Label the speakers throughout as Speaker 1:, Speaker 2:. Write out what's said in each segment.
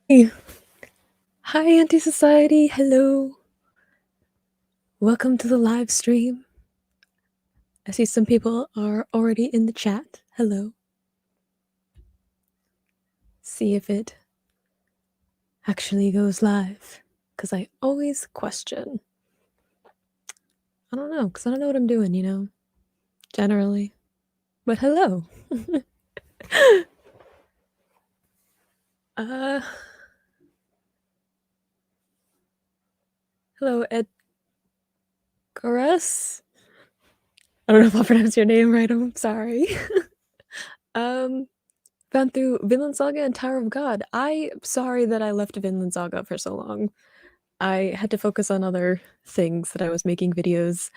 Speaker 1: Hey. Hi, Anti-Society. Hello. Welcome to the live stream. I see some people are already in the chat. Hello. See if it actually goes live. Because I always question. I don't know, because I don't know what I'm doing, generally. But hello. Hello, Edgarus. I don't know if I'll pronounce your name right. I'm sorry. Gone through Vinland Saga and Tower of God. I'm sorry that I left Vinland Saga for so long. I had to focus on other things that I was making videos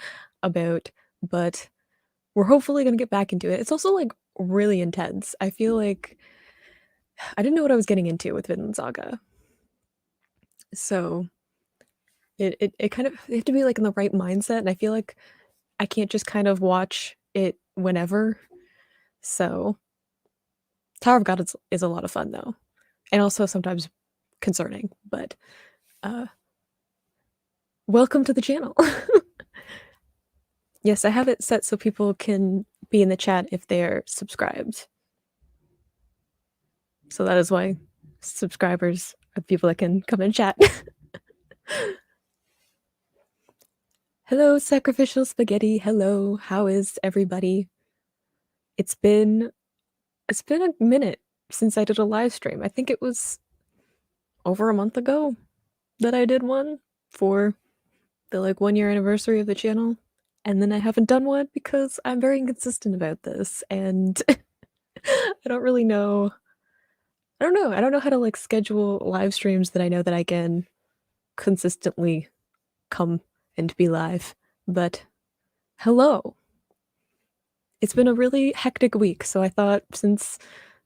Speaker 1: about, but we're hopefully going to get back into it. It's also like really intense. I feel like I didn't know what I was getting into with Vinland Saga. So it kind of you have to be like in the right mindset, and I feel like I can't just kind of watch it whenever. So Tower of God is a lot of fun though, and also sometimes concerning. But welcome to the channel. Yes, I have it set so people can be in the chat if they're subscribed. So that is why subscribers are people that can come and chat. Hello, Sacrificial Spaghetti. Hello, how is everybody? It's been a minute since I did a live stream. I think it was over a month ago that I did one for the like 1 year anniversary of the channel. And then I haven't done one because I'm very inconsistent about this and I don't really know. I don't know. I don't know how to like schedule live streams that I know that I can consistently come and be live. But hello. It's been a really hectic week, so I thought since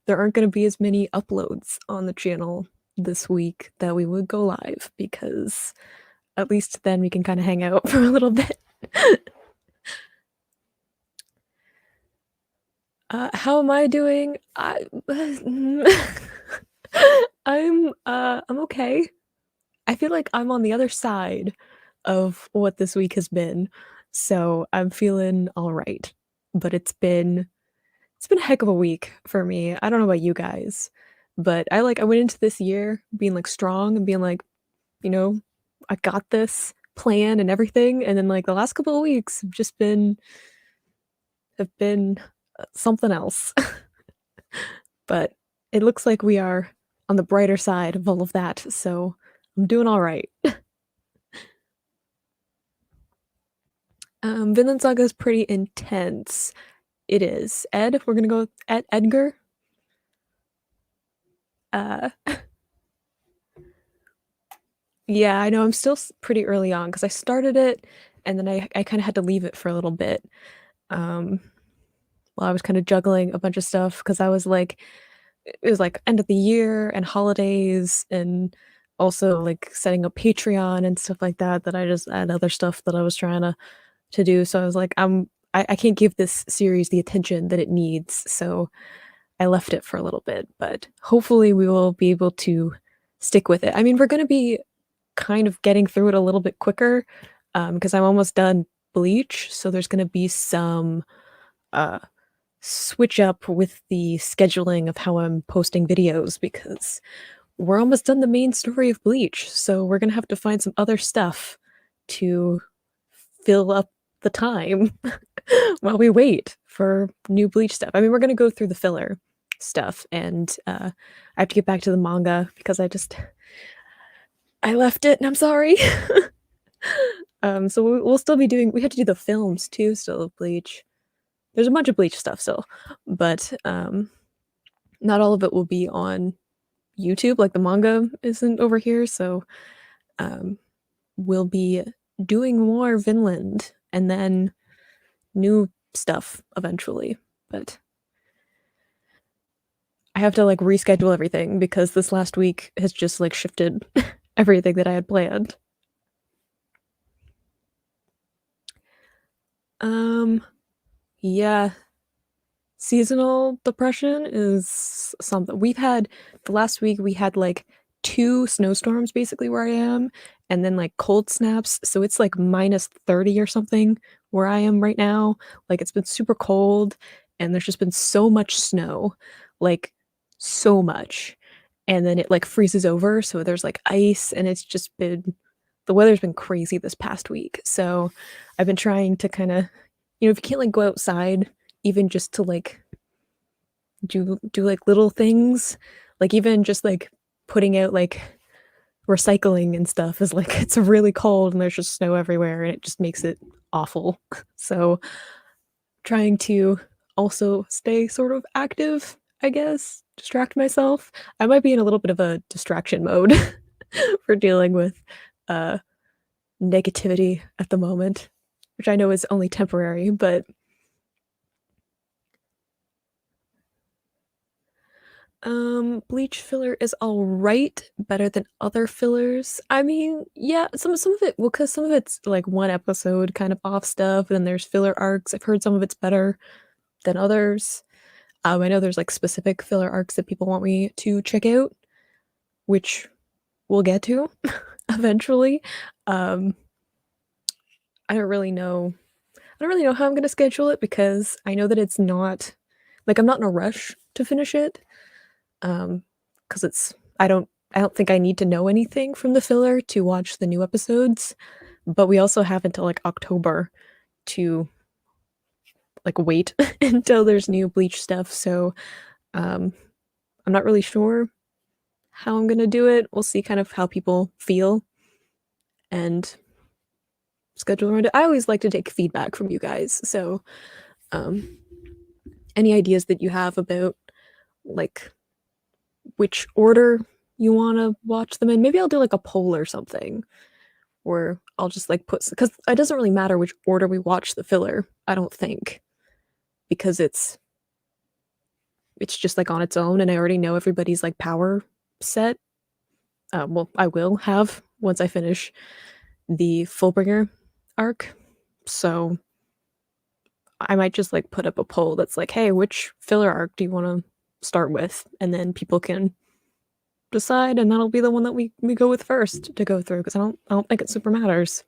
Speaker 1: there aren't going to be as many uploads on the channel this week that we would go live because at least then we can kind of hang out for a little bit. How am I doing? I'm okay. I feel like I'm on the other side of what this week has been, so I'm feeling all right. But it's been a heck of a week for me. I don't know about you guys, but I went into this year being like strong and being like, you know, I got this plan and everything, and then like the last couple of weeks have been something else. But it looks like we are on the brighter side of all of that, so I'm doing all right. Vinland Saga is pretty intense. It is. Ed, we're gonna go at Edgar. Uh, yeah, I know I'm still pretty early on because I started it and then I kind of had to leave it for a little bit. Um, while I was kind of juggling a bunch of stuff because I was like, it was like end of the year and holidays and also like setting up Patreon and stuff like that that I just had other stuff that I was trying to do. So I was like, I can't give this series the attention that it needs. So I left it for a little bit, but hopefully we will be able to stick with it. I mean, we're going to be kind of getting through it a little bit quicker because I'm almost done Bleach. So there's going to be some uh, switch up with the scheduling of how I'm posting videos because we're almost done the main story of Bleach. So we're going to have to find some other stuff to fill up the time while we wait for new Bleach stuff. I mean, we're going to go through the filler stuff and I have to get back to the manga because I left it and I'm sorry. So we'll still be we have to do the films too still of Bleach. There's a bunch of Bleach stuff still, but not all of it will be on YouTube. Like the manga isn't over here, so we'll be doing more Vinland and then new stuff eventually. But I have to like reschedule everything because this last week has just like shifted everything that I had planned. Yeah. Seasonal depression is something we've had the last week we had like 2 snowstorms basically where I am, and then, like, cold snaps, so it's, like, -30 or something where I am right now. Like, it's been super cold, and there's just been so much snow, like, so much, and then it, like, freezes over, so there's, like, ice, and it's just been the weather's been crazy this past week, so I've been trying to kinda if you can't, like, go outside, even just to, like, do, like, little things, like, even just, like, putting out, like, recycling and stuff is, like it's really cold and there's just snow everywhere, and it just makes it awful. So, trying to also stay sort of active, I guess, distract myself. I might be in a little bit of a distraction mode for dealing with, uh, negativity at the moment, which I know is only temporary, but Bleach filler is alright, better than other fillers. I mean, yeah, some of it well, 'cause some of it's, like, 1 episode kind of off stuff, and then there's filler arcs. I've heard some of it's better than others. I know there's, like, specific filler arcs that people want me to check out, which we'll get to eventually. Um, I don't really know I don't really know how I'm gonna schedule it because I know that it's not like, I'm not in a rush to finish it. Because it's I don't think I need to know anything from the filler to watch the new episodes, but we also have until, like, October to, like, wait until there's new Bleach stuff, so, um, I'm not really sure how I'm gonna do it. We'll see kind of how people feel and schedule around it. I always like to take feedback from you guys, so, um, any ideas that you have about, like, which order you wanna watch them in? Maybe I'll do, like, a poll or something, or I'll just, like, put because it doesn't really matter which order we watch the filler, I don't think, because it's just, like, on its own, and I already know everybody's, like, power set. Well, I will have once I finish the Fullbringer arc, so I might just, like, put up a poll that's like, "Hey, which filler arc do you wanna start with?" And then people can decide, and that'll be the one that we go with first to go through because I don't think it super matters.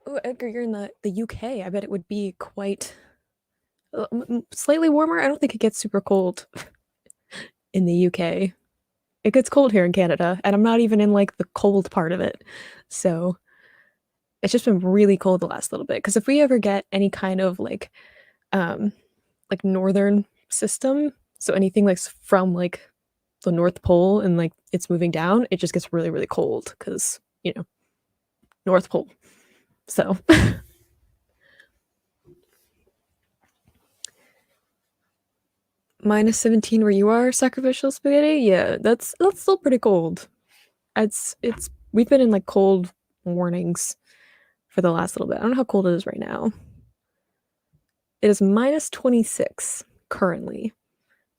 Speaker 1: Ooh, Edgar, you're in the UK. I bet it would be quite slightly warmer. I don't think it gets super cold in the UK. It gets cold here in Canada, and I'm not even in like the cold part of it. So it's just been really cold the last little bit. Because if we ever get any kind of um northern system, so anything like from like the North Pole and like it's moving down, it just gets really, really cold because, North Pole. So -17 where you are, sacrificial spaghetti? Yeah, that's still pretty cold. It's we've been in, like, cold warnings for the last little bit. I don't know how cold it is right now. It is -26 currently,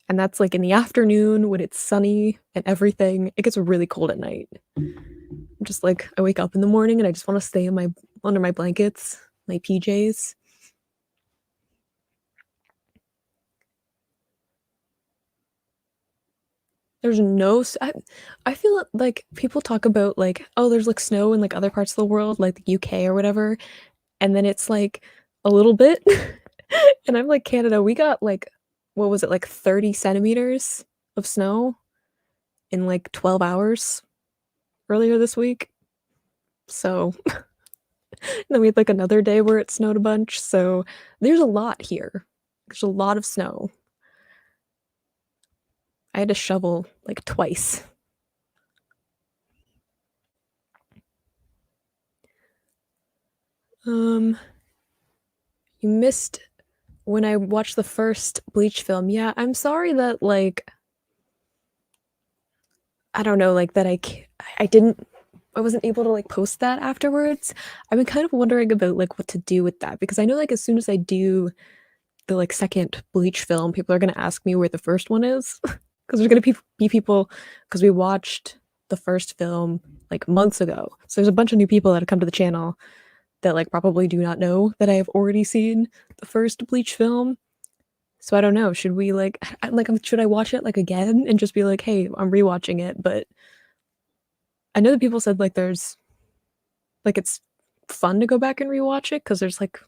Speaker 1: and that's, like, in the afternoon when it's sunny and everything. It gets really cold at night. I'm just, like I wake up in the morning and I just wanna stay in my under my blankets, my PJs. There's no s I feel like people talk about, like, "Oh, there's, like, snow in, like, other parts of the world, like the UK or whatever," and then it's, like, a little bit, and I'm like, "Canada, we got, like" what was it, like, 30 centimeters of snow in, like, 12 hours earlier this week, so then we had, like, another day where it snowed a bunch, so there's a lot here. There's a lot of snow. I had to shovel, like, twice. Um, you missed when I watched the first Bleach film. Yeah, I'm sorry that, like, I don't know, like, that I didn't I wasn't able to, like, post that afterwards. I've been kind of wondering about, like, what to do with that because I know, like, as soon as I do the, like, 2nd Bleach film, people are gonna ask me where the first one is because there's gonna be people because we watched the first film, like, months ago. So there's a bunch of new people that have come to the channel that, like, probably do not know that I have already seen the first Bleach film. So I don't know, should we, like should I watch it, like, again and just be like, "Hey, I'm rewatching it," but I know that people said, like, it's fun to go back and rewatch it because there's, like,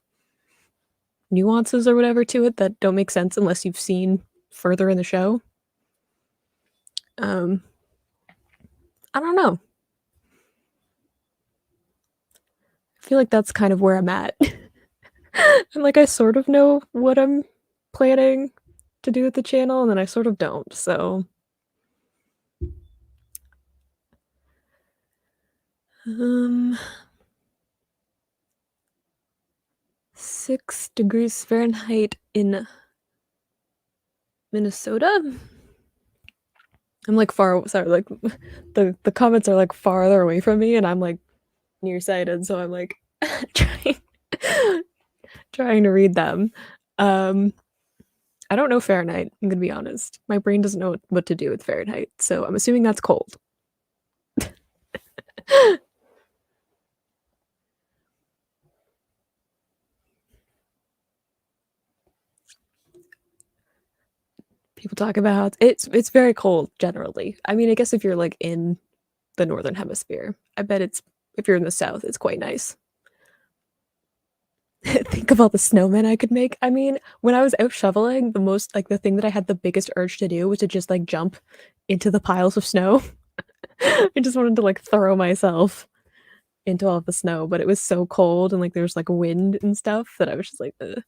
Speaker 1: nuances or whatever to it that don't make sense unless you've seen further in the show. Um, I don't know. I feel like that's kind of where I'm at. And, like, I sort of know what I'm planning to do with the channel, and then I sort of don't, so, um, 6 degrees Fahrenheit in Minnesota? I'm, like, far sorry, like, the comments are, like, farther away from me, and I'm, like, nearsighted, so I'm, like, trying trying to read them. Um, I don't know Fahrenheit, I'm gonna be honest. My brain doesn't know what to do with Fahrenheit, so I'm assuming that's cold. People talk about it's very cold generally. I mean, I guess if you're, like, in the Northern Hemisphere, I bet it's if you're in the South, it's quite nice. Think of all the snowmen I could make. I mean, when I was out shoveling, the thing that I had the biggest urge to do was to just, like, jump into the piles of snow. I just wanted to, like, throw myself into all of the snow, but it was so cold and, like, there was, like, wind and stuff that I was just like, "Ugh."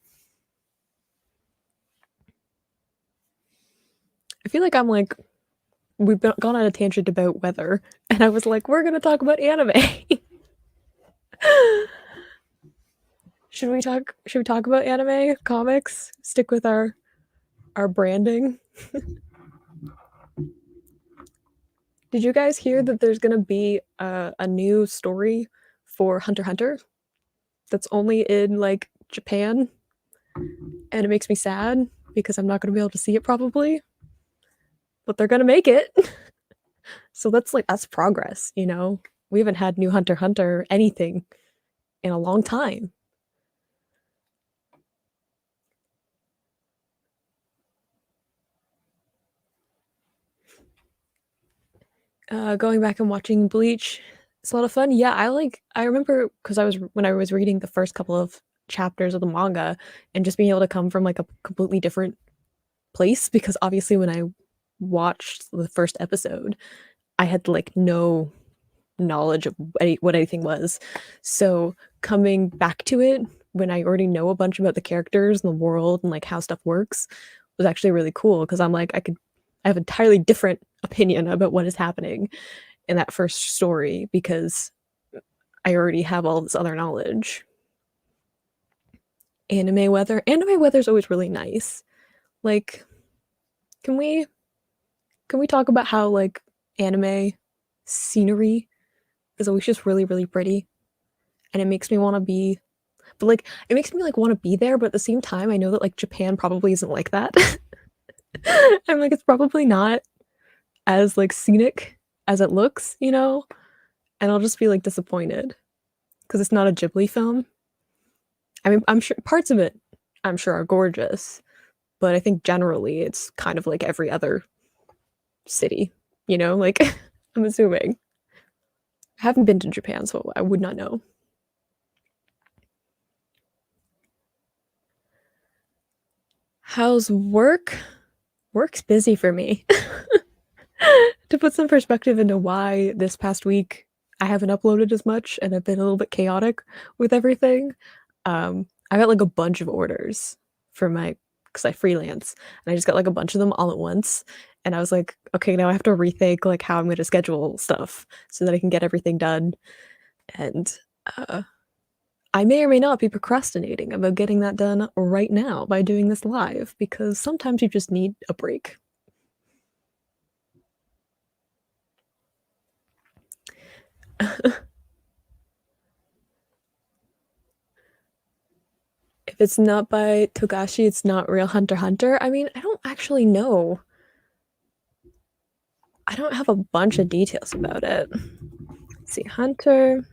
Speaker 1: I feel like we've gone on a tangent about weather, and I was like, "We're gonna talk about anime." Should we talk about anime, comics? Stick with our branding? Did you guys hear that there's gonna be a new story for Hunter x Hunter that's only in, like, Japan? And it makes me sad because I'm not gonna be able to see it probably, but they're gonna make it. So that's progress, you know? We haven't had new Hunter x Hunter anything in a long time. Going back and watching Bleach, it's a lot of fun. Yeah, I remember because when I was reading the first couple of chapters of the manga and just being able to come from, like, a completely different place because obviously when I watched the first episode, I had, like, no knowledge of what anything was. So, coming back to it when I already know a bunch about the characters and the world and, like, how stuff works was actually really cool because I'm like, I have an entirely different opinion about what is happening in that first story because I already have all this other knowledge. Anime weather's always really nice. Like, can we talk about how, like, anime scenery is always just really, really pretty, and it makes me wanna be but, like, it makes me, like, wanna be there, but at the same time, I know that, like, Japan probably isn't like that. I'm like, it's probably not as, like, scenic as it looks, you know? And I'll just be, like, disappointed because it's not a Ghibli film. I mean, I'm sure parts of it, I'm sure, are gorgeous, but I think generally it's kind of like every other city, you know? Like, I'm assuming. I haven't been to Japan, so I would not know. How's work? Work's busy for me. To put some perspective into why this past week I haven't uploaded as much and I've been a little bit chaotic with everything, I got, like, a bunch of orders for my because I freelance, and I just got, like, a bunch of them all at once, and I was like, "Okay, now I have to rethink, like, how I'm gonna schedule stuff so that I can get everything done," and, uh, I may or may not be procrastinating about getting that done right now by doing this live because sometimes you just need a break. If it's not by Togashi, it's not real Hunter x Hunter. I mean, I don't actually know. I don't have a bunch of details about it. Let's see, Hunter.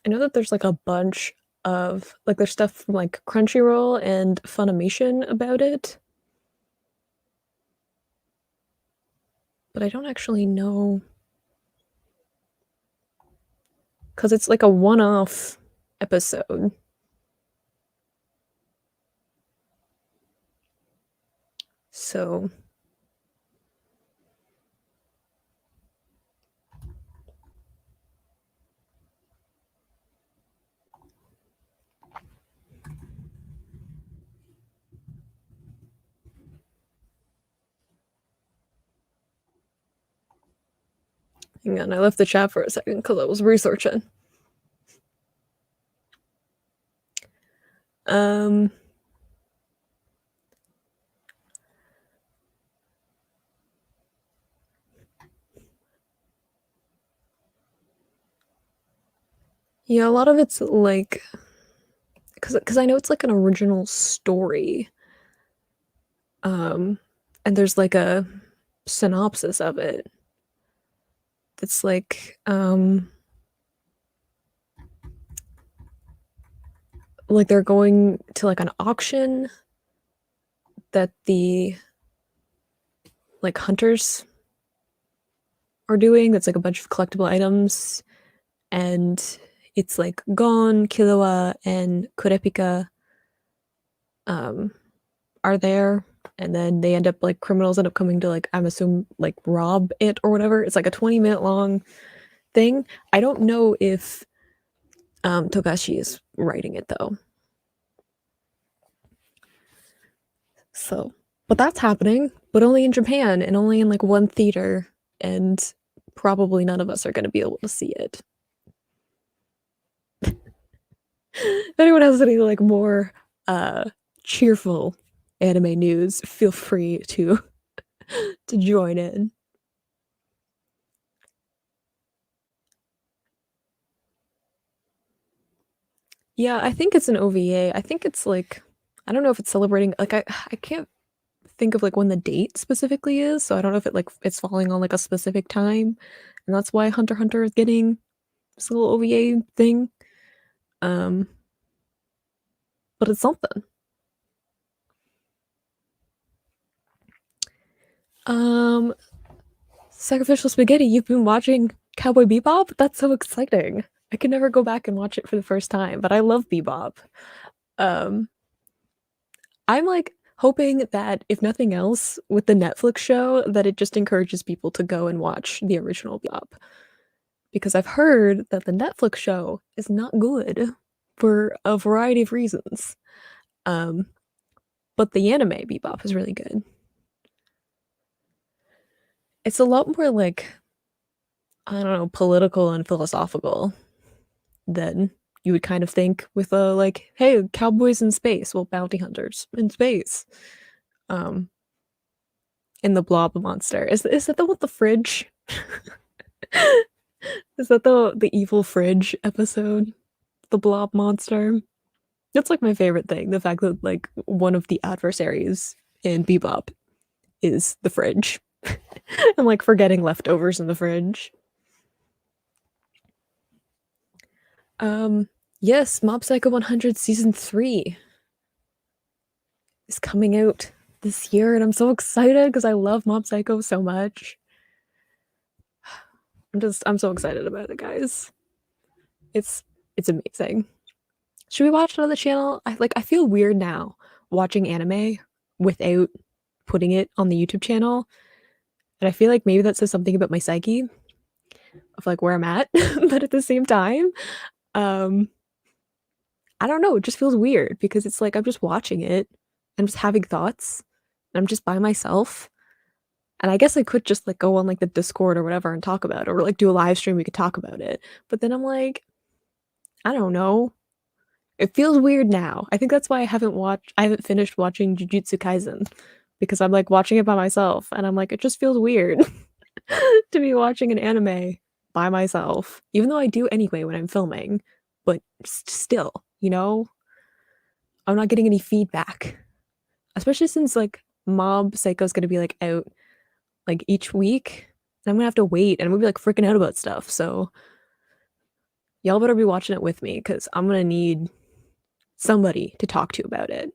Speaker 1: I know that there's, like, a bunch of like, there's stuff from, like, Crunchyroll and Funimation about it, but I don't actually know, because it's, like, a one-off episode. So hang on, I left the chat for a second because I was researching. Um yeah, a lot of it's, like, because I know it's, like, an original story, um, and there's, like, a synopsis of it that's, like, they're going to, like, an auction that the, like, hunters are doing that's, like, a bunch of collectible items, and it's, like, Gon, Killua, and Kurapika, um, are there, and then they end up like criminals end up coming to, like, I'm assuming, like, rob it or whatever. It's, like, a 20-minute long thing. I don't know if, Togashi is writing it, though. So but that's happening, but only in Japan and only in, like, one theater, and probably none of us are gonna be able to see it. If anyone has any, like, more, uh, cheerful anime news, feel free to to join in. Yeah, I think it's an OVA. I think it's, like, I don't know if it's celebrating like, I can't think of, like, when the date specifically is, so I don't know if it's falling on, like, a specific time, and that's why Hunter x Hunter is getting this little OVA thing, um, but it's something. Um, Sacrificial Spaghetti, you've been watching Cowboy Bebop? That's so exciting. I can never go back and watch it for the first time, but I love Bebop. Um, I'm, like, hoping that if nothing else, with the Netflix show, that it just encourages people to go and watch the original Bebop, because I've heard that the Netflix show is not good for a variety of reasons, um, but the anime Bebop is really good. It's a lot more, like, I don't know, political and philosophical than you would kind of think with a, like, "Hey, cowboys in space." Well, bounty hunters in space. Um, and the blob monster. Is that the one with the fridge? Is that the evil fridge episode? The blob monster? That's, like, my favorite thing, the fact that, like, one of the adversaries in Bebop is the fridge. And, like, forgetting leftovers in the fridge. Um, yes, Mob Psycho 100 Season 3 is coming out this year, and I'm so excited because I love Mob Psycho so much. I'm so excited about it, guys. It's it's amazing. Should we watch another channel? I feel weird now watching anime without putting it on the YouTube channel, and I feel like maybe that says something about my psyche of, like, where I'm at, but at the same time, um, I don't know, it just feels weird because it's like I'm just watching it, I'm just having thoughts, and I'm just by myself, and I guess I could just, like, go on, like, the Discord or whatever and talk about it, or, like, do a live stream, we could talk about it, but then I'm like, I don't know. It feels weird now. I think that's why I haven't finished watching Jujutsu Kaisen, because I'm, like, watching it by myself, and I'm like, it just feels weird to be watching an anime by myself, even though I do anyway when I'm filming, but still, you know? I'm not getting any feedback, especially since, like, Mob Psycho's gonna be, like, out, like, each week, and I'm gonna have to wait, and I'm gonna be, like, freaking out about stuff, so Y'all better be watching it with me because I'm gonna need somebody to talk to about it.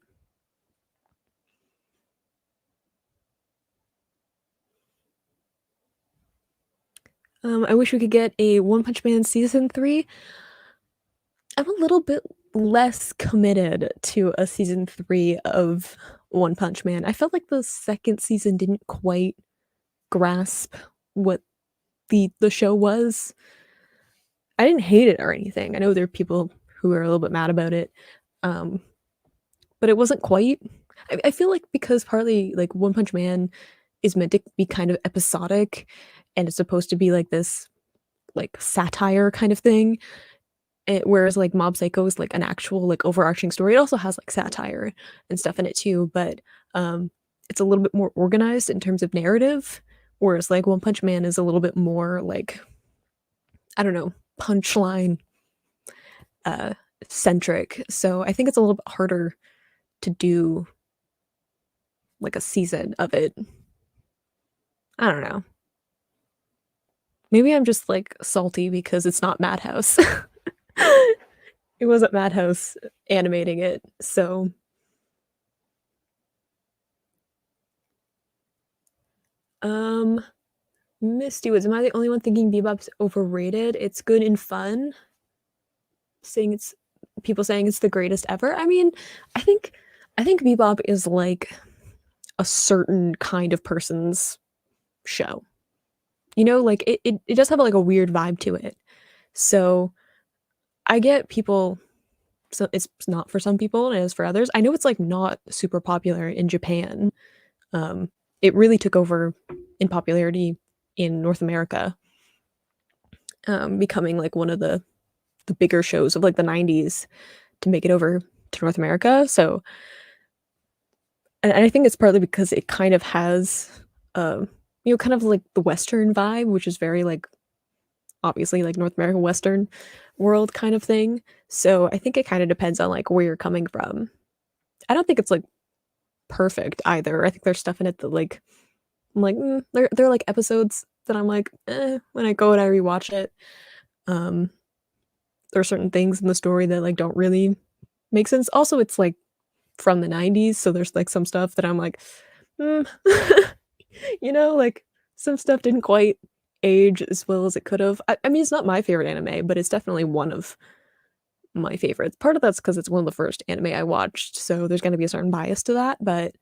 Speaker 1: I wish we could get a One Punch Man season 3. I'm a little bit less committed to a season 3 of One Punch Man. I felt like the second season didn't quite grasp what the show was. I didn't hate it or anything. I know there are people who are a little bit mad about it, um, but it wasn't quite. I feel like because partly like One Punch Man is meant to be kind of episodic, and it's supposed to be like this like satire kind of thing. Whereas like Mob Psycho is like an actual like overarching story. It also has like satire and stuff in it too, but it's a little bit more organized in terms of narrative. Whereas like One Punch Man is a little bit more like, I don't know, punchline uh centric. So I think it's a little bit harder to do like a season of it. I don't know. Maybe I'm just like salty because it's not Madhouse. It wasn't Madhouse animating it, so um Misty Woods. Am I the only one thinking Bebop's overrated? It's good and fun. Saying it's People saying it's the greatest ever. I mean, I think I think Bebop is like a certain kind of person's show. You know, like it does have like a weird vibe to it. So I get people, so it's not for some people and it is for others. I know it's like not super popular in Japan. Um, it really took over in popularity in North America, becoming like one of the bigger shows of like the 90s to make it over to North America. So, and I think it's partly because it kind of has, kind of like the Western vibe, which is very like obviously like North American Western world kind of thing. So I think it kind of depends on like where you're coming from. I don't think it's like perfect either. I think there's stuff in it that like I'm like they're like episodes that I'm like when I go and I rewatch it. Um, there are certain things in the story that like don't really make sense. Also, it's like from the 90s, so there's like some stuff that I'm like, mm. Like some stuff didn't quite age as well as it could have. I mean, it's not my favorite anime, but it's definitely one of my favorites. Part of that's because it's one of the first anime I watched, so there's going to be a certain bias to that. But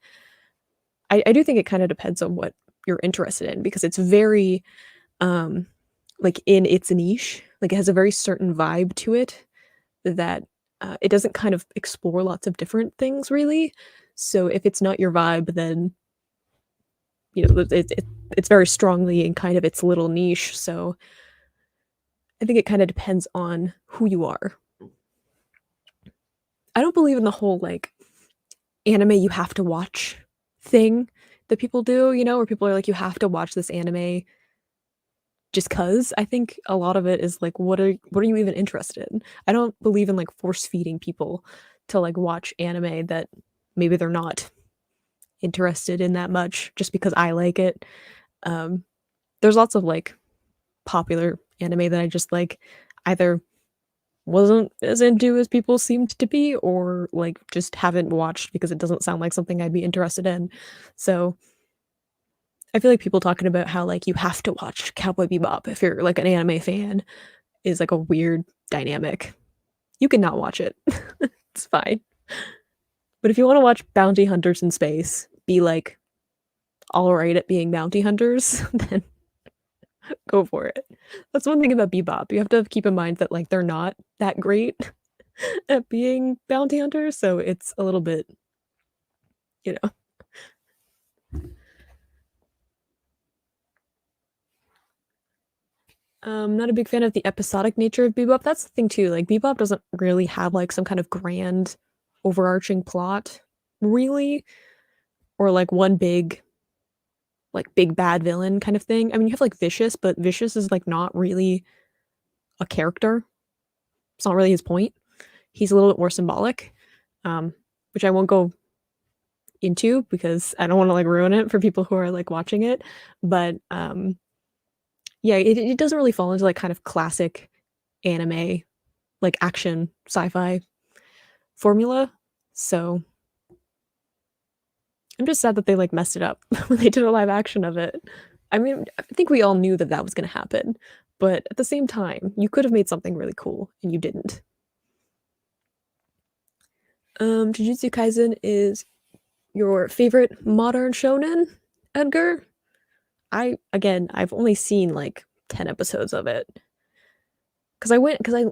Speaker 1: I do think it kind of depends on what you're interested in because it's very um like in its niche. Like it has a very certain vibe to it that it doesn't kind of explore lots of different things really. So if it's not your vibe, then it's very strongly in kind of its little niche. So I think it kind of depends on who you are. I don't believe in the whole like anime you have to watch thing that people do, where people are like, you have to watch this anime just cause. I think a lot of it is like, what are you even interested in? I don't believe in like force feeding people to like watch anime that maybe they're not interested in that much just because I like it. Um, there's lots of like popular anime that I just like either wasn't as into as people seemed to be or like just haven't watched because it doesn't sound like something I'd be interested in. So I feel like people talking about how like you have to watch Cowboy Bebop if you're like an anime fan is like a weird dynamic. You can not watch it. It's fine. But if you want to watch bounty hunters in space, be like all right at being bounty hunters, then go for it. That's one thing about Bebop. You have to keep in mind that like they're not that great at being bounty hunters, so it's a little bit, you know. Not a big fan of the episodic nature of Bebop. That's the thing too. Like Bebop doesn't really have like some kind of grand overarching plot, really, or like one big bad villain kind of thing. I mean, you have like Vicious, but Vicious is like not really a character. It's not really his point. He's a little bit more symbolic, which I won't go into because I don't want to like ruin it for people who are like watching it. But yeah, it doesn't really fall into like kind of classic anime like action sci-fi formula. So I'm just sad that they like messed it up when they did a live action of it. I mean, I think we all knew that that was going to happen, but at the same time, you could have made something really cool and you didn't. Jujutsu Kaisen is your favorite modern shonen, Edgar? I've only seen like 10 episodes of it. Because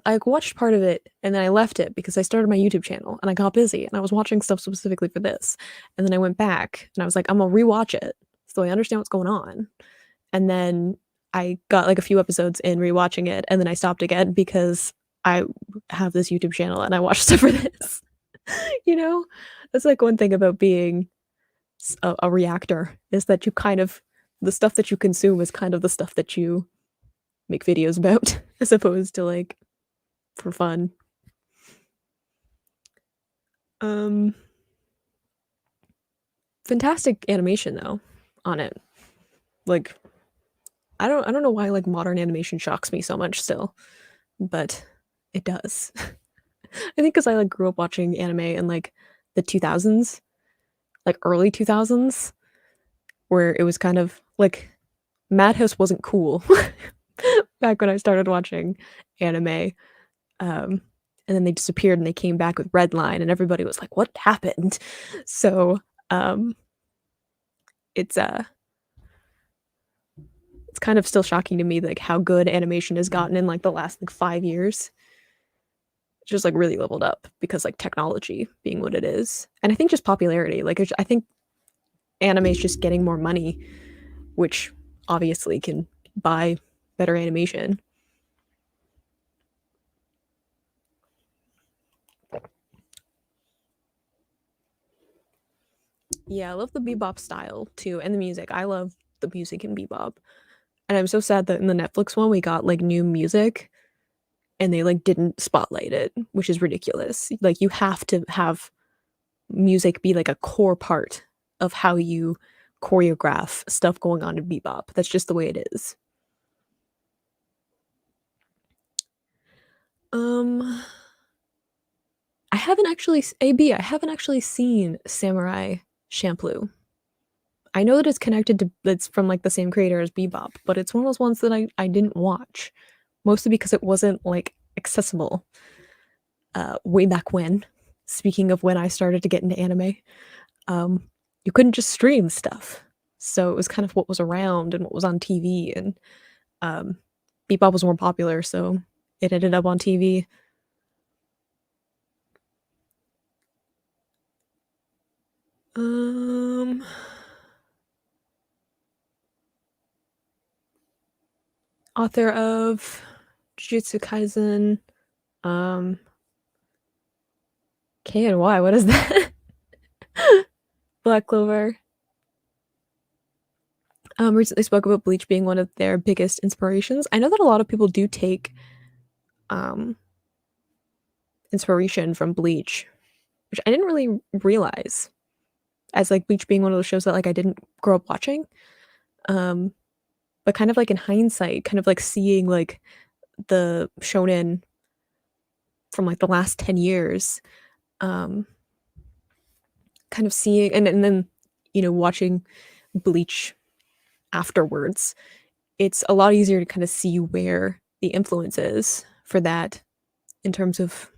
Speaker 1: I watched part of it and then I left it because I started my YouTube channel and I got busy and I was watching stuff specifically for this. And then I went back and I was like, I'm gonna rewatch it so I understand what's going on. And then I got like a few episodes in rewatching it and then I stopped again because I have this YouTube channel and I watch stuff for this. You know? That's like one thing about being a reactor is that you kind of the stuff that you consume is kind of the stuff that you make videos about as opposed to like for fun. Um Fantastic animation though on it. Like I don't know why like modern animation shocks me so much still, but it does. I think cuz I like grew up watching anime in like the 2000s, like early 2000s where it was kind of like Madhouse wasn't cool back when I started watching anime. Um, and then they disappeared and they came back with Redline and everybody was like, "What happened?" So, um, it's, uh it's kind of still shocking to me, like, how good animation has gotten in, like, the last, like, 5 years. It's just, like, really leveled up because, like, technology being what it is, and I think just popularity, like, I think anime is just getting more money, which obviously can buy better animation. Yeah, I love the bebop style too, and the music. I love the music in bebop. And I'm so sad that in the Netflix one we got like new music and they like didn't spotlight it, which is ridiculous. Like you have to have music be like a core part of how you choreograph stuff going on in bebop. That's just the way it is. Um I haven't actually seen Samurai Champloo. I know that it's connected to it's from like the same creator as Bebop, but it's one of those ones that I didn't watch, mostly because it wasn't like accessible way back when. Speaking of when I started to get into anime, um, you couldn't just stream stuff, so it was kind of what was around and what was on TV, and um, Bebop was more popular, so it ended up on TV. Um, Author of Jujutsu Kaisen, um, K and Y. What is that? Black Clover. Recently spoke about Bleach being one of their biggest inspirations. I know that a lot of people do take um, inspiration from Bleach, which I didn't really realize as like Bleach being one of those shows that like I didn't grow up watching. Um, but kind of like in hindsight, kind of like seeing like the shonen from like the last 10 years, um, kind of seeing and then watching Bleach afterwards, it's a lot easier to kind of see where the influence is for that in terms of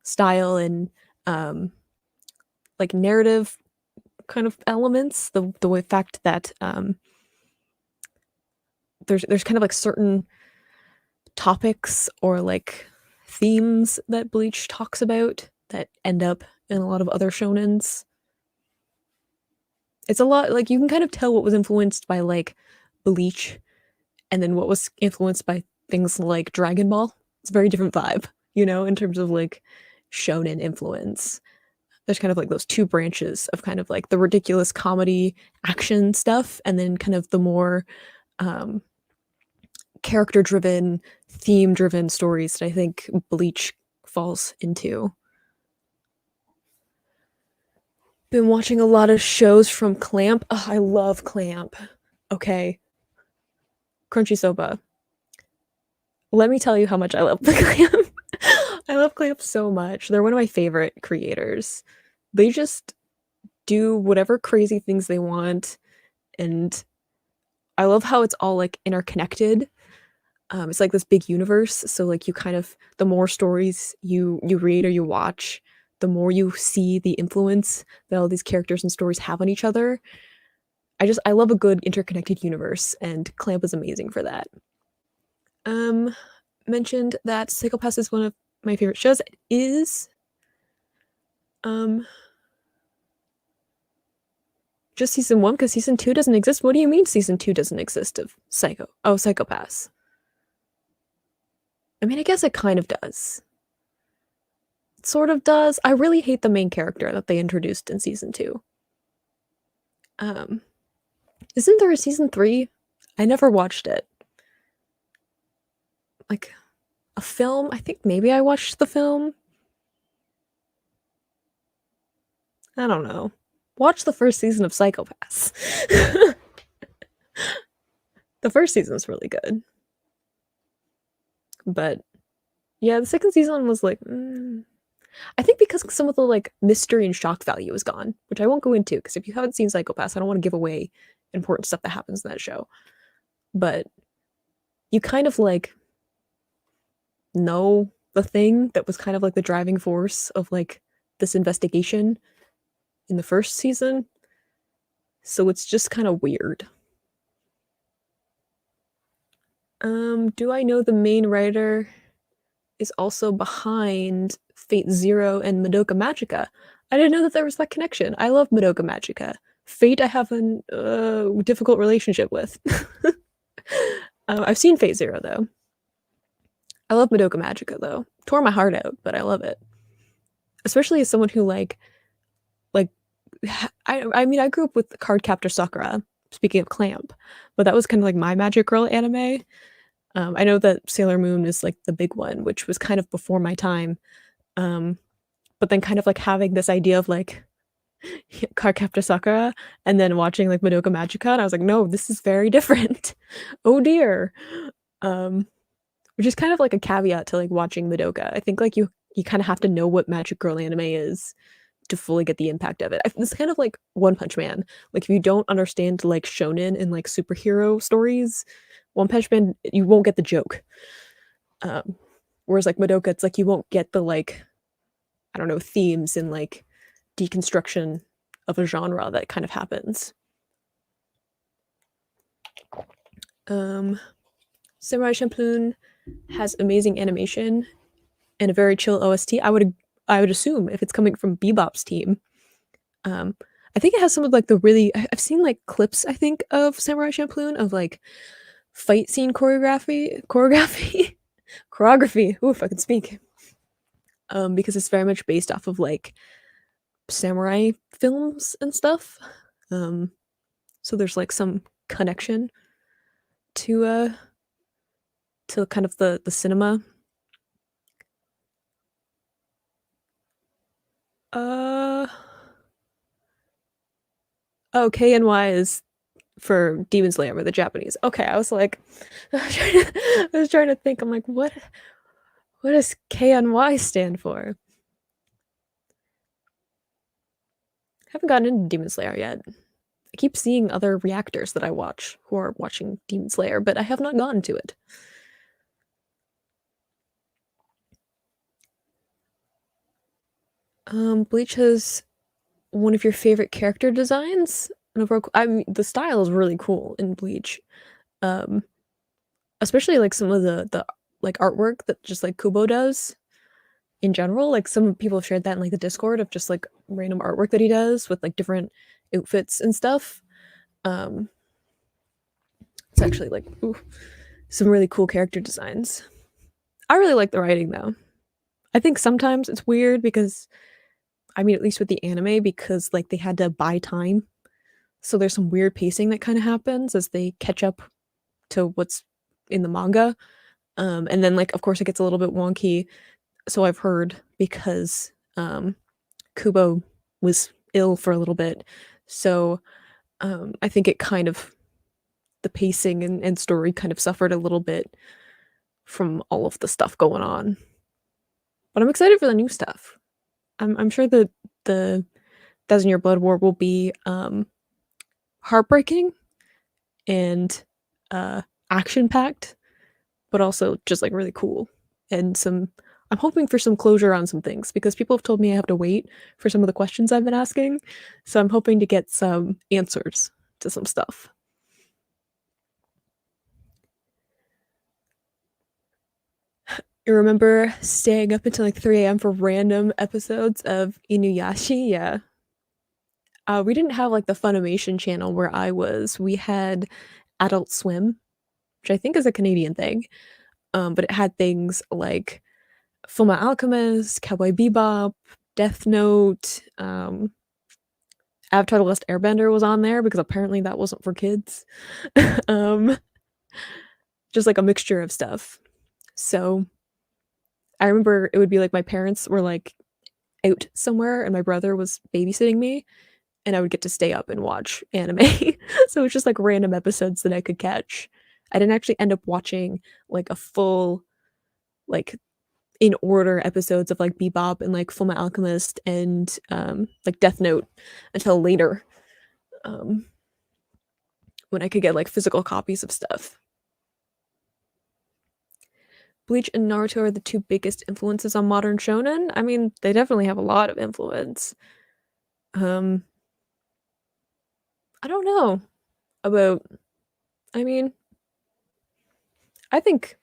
Speaker 1: style and like narrative kind of elements. The fact that there's kind of like certain topics or like themes that Bleach talks about that end up in a lot of other shonens. It's a lot like you can kind of tell what was influenced by like Bleach and then what was influenced by things like Dragon Ball. It's a very different vibe, in terms of like shonen influence. There's kind of like those two branches of kind of like the ridiculous comedy action stuff and then kind of the more um, character driven, theme driven stories that I think Bleach falls into. Been watching a lot of shows from Clamp. Oh, I love Clamp. Okay. Crunchy Soba. Let me tell you how much I love the Clamp. I love Clamp so much. They're one of my favorite creators. They just do whatever crazy things they want, and I love how it's all, like, interconnected. It's like this big universe, so, like, you kind of the more stories you read or you watch, the more you see the influence that all these characters and stories have on each other. I love a good interconnected universe, and Clamp is amazing for that. Um, Mentioned that Psycho-Pass is one of my favorite shows. It is, um, just season 1 because season 2 doesn't exist. What do you mean season 2 doesn't exist of Psycho-Pass? I mean, I guess it kind of does. It sort of does. I really hate the main character that they introduced in season 2. Um, isn't there a season 3? I never watched it. Like, a film? I think maybe I watched the film? I don't know. Watch the first season of Psycho-Pass. The first season's really good. But, yeah, the second season was like, I think because some of the, like, mystery and shock value is gone, which I won't go into, because if you haven't seen Psycho-Pass, I don't wanna give away important stuff that happens in that show. But you kind of, like, know the thing that was kind of, like, the driving force of, like, this investigation in the first season, so it's just kinda weird. Do I know the main writer is also behind Fate Zero and Madoka Magica? I didn't know that there was that connection. I love Madoka Magica. Fate I have an difficult relationship with. I've seen Fate Zero though. I love Madoka Magica though. Tore my heart out, but I love it. Especially as someone who like I mean I grew up with Cardcaptor Sakura, speaking of Clamp, but that was kind of like my Magic Girl anime. I know that Sailor Moon is like the big one, which was kind of before my time. Um, but then kind of like having this idea of like Cardcaptor Sakura and then watching like Madoka Magica, and I was like, no, this is very different. Oh dear. Um, which is kind of like a caveat to like watching Madoka. I think like you kind of have to know what Magic Girl anime is to fully get the impact of it. It's kind of like One Punch Man. Like if you don't understand like shonen and like superhero stories, One Punch Man you won't get the joke. Whereas like Madoka, it's like you won't get the like I don't know themes and like deconstruction of a genre that kind of happens. Samurai Champloo has amazing animation and a very chill OST. I would assume if it's coming from Bebop's team. Um, I think it has some of like the really I've seen like clips I think of Samurai Champloo of like fight scene choreography. Ooh, if I could speak. Because it's very much based off of like samurai films and stuff. So there's like some connection to kind of the cinema. Uh oh, KNY is for Demon Slayer with the Japanese. Okay, I was like I was trying to think. I'm like, what does KNY stand for? I haven't gotten into Demon Slayer yet. I keep seeing other reactors that I watch who are watching Demon Slayer, but I have not gotten to it. Bleach has one of your favorite character designs? And overall, I mean, the style is really cool in Bleach. Um, Especially like some of the like artwork that just like Kubo does in general. Like some people have shared that in like the Discord of just like random artwork that he does with like different outfits and stuff. Um, it's actually like some really cool character designs. I really like the writing though. I think sometimes it's weird because I mean at least with the anime because like they had to buy time. So there's some weird pacing that kind of happens as they catch up to what's in the manga. And then like of course it gets a little bit wonky. So I've heard because Kubo was ill for a little bit. So I think it kind of the pacing and story kind of suffered a little bit from all of the stuff going on. but I'm excited for the new stuff. I'm sure that the Thousand Year Blood War will be, heartbreaking and, uh, action-packed, but also just, like, really cool, and some I'm hoping for some closure on some things because people have told me I have to wait for some of the questions I've been asking, so I'm hoping to get some answers to some stuff. You remember staying up until, like, 3 a.m. for random episodes of Inuyasha? Yeah. We didn't have, like, the Funimation channel where I was. We had Adult Swim, which I think is a Canadian thing, but it had things like Fullmetal Alchemist, Cowboy Bebop, Death Note, Avatar: The Last Airbender was on there because apparently that wasn't for kids. Um, just, like, a mixture of stuff. So, I remember it would be, like, my parents were, like, out somewhere and my brother was babysitting me, and I would get to stay up and watch anime. So it's just, like, random episodes that I could catch. I didn't actually end up watching, like, a full, like, in order episodes of, like, Bebop and, like, Fullmetal Alchemist and, like, Death Note until later, um, when I could get, like, physical copies of stuff. Bleach and Naruto are the 2 biggest influences on modern shonen. I mean, they definitely have a lot of influence. Um, I don't know about I mean, I think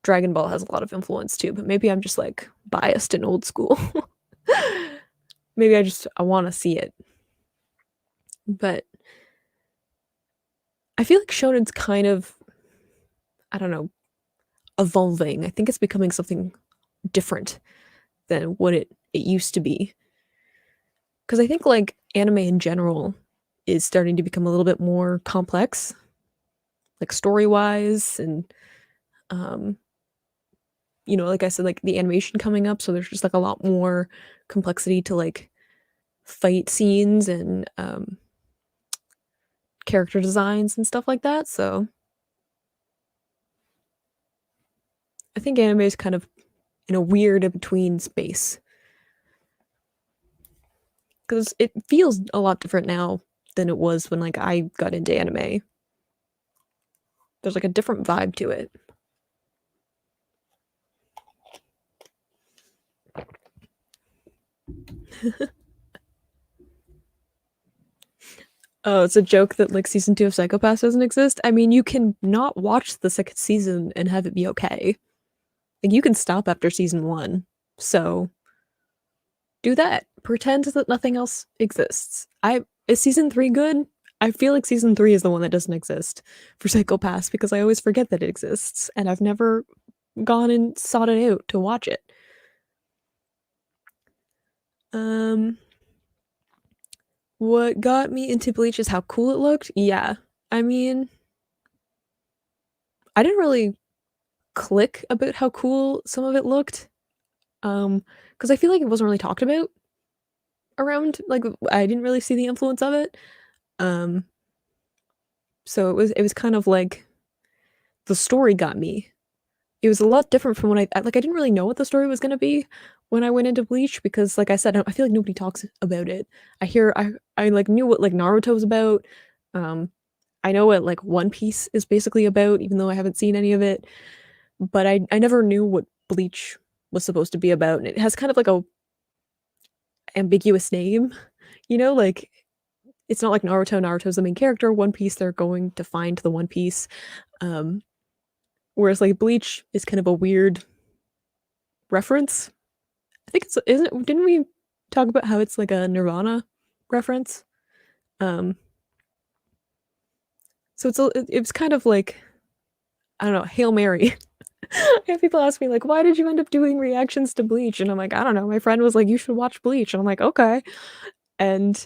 Speaker 1: Dragon Ball has a lot of influence too, but maybe I'm just, like, biased and old school. Maybe I wanna see it. But I feel like shonen's kind of, I don't know, evolving. I think it's becoming something different than what it used to be. Because I think, like, anime in general is starting to become a little bit more complex, like, story-wise and, um, like I said, like, the animation coming up, so there's just, like, a lot more complexity to, like, fight scenes and, character designs and stuff like that, so I think anime is kind of in a weird in between space because it feels a lot different now than it was when, like, I got into anime. There's, like, a different vibe to it. Oh, it's a joke that, like, season 2 of Psycho-Pass doesn't exist? I mean, you can not watch the 2nd season and have it be okay. Like, you can stop after season 1, so do that. Pretend that nothing else exists. I Is season 3 good? I feel like season 3 is the one that doesn't exist for Psycho-Pass because I always forget that it exists, and I've never gone and sought it out to watch it. Um, what got me into Bleach is how cool it looked? Yeah. I mean, I didn't really click about how cool some of it looked, because I feel like it wasn't really talked about around, like, I didn't really see the influence of it, um, so it was kind of like the story got me. It was a lot different from what I didn't really know what the story was gonna be when I went into Bleach because, like I said, I feel like nobody talks about it. I, like, knew what, like, Naruto was about, um, I know what, like, One Piece is basically about, even though I haven't seen any of it, but I never knew what Bleach was supposed to be about, and it has kind of, like, a ambiguous name, like, it's not like Naruto's the main character, One Piece, they're going to find the One Piece, um, whereas, like, Bleach is kind of a weird reference. I think it's isn't it didn't we talk about how it's like a Nirvana reference? Um, so it's kind of like, I don't know, Hail Mary. I have people ask me like, "Why did you end up doing reactions to Bleach?" And I'm like, "I don't know, my friend was like, 'You should watch Bleach.'" And I'm like, "Okay." And,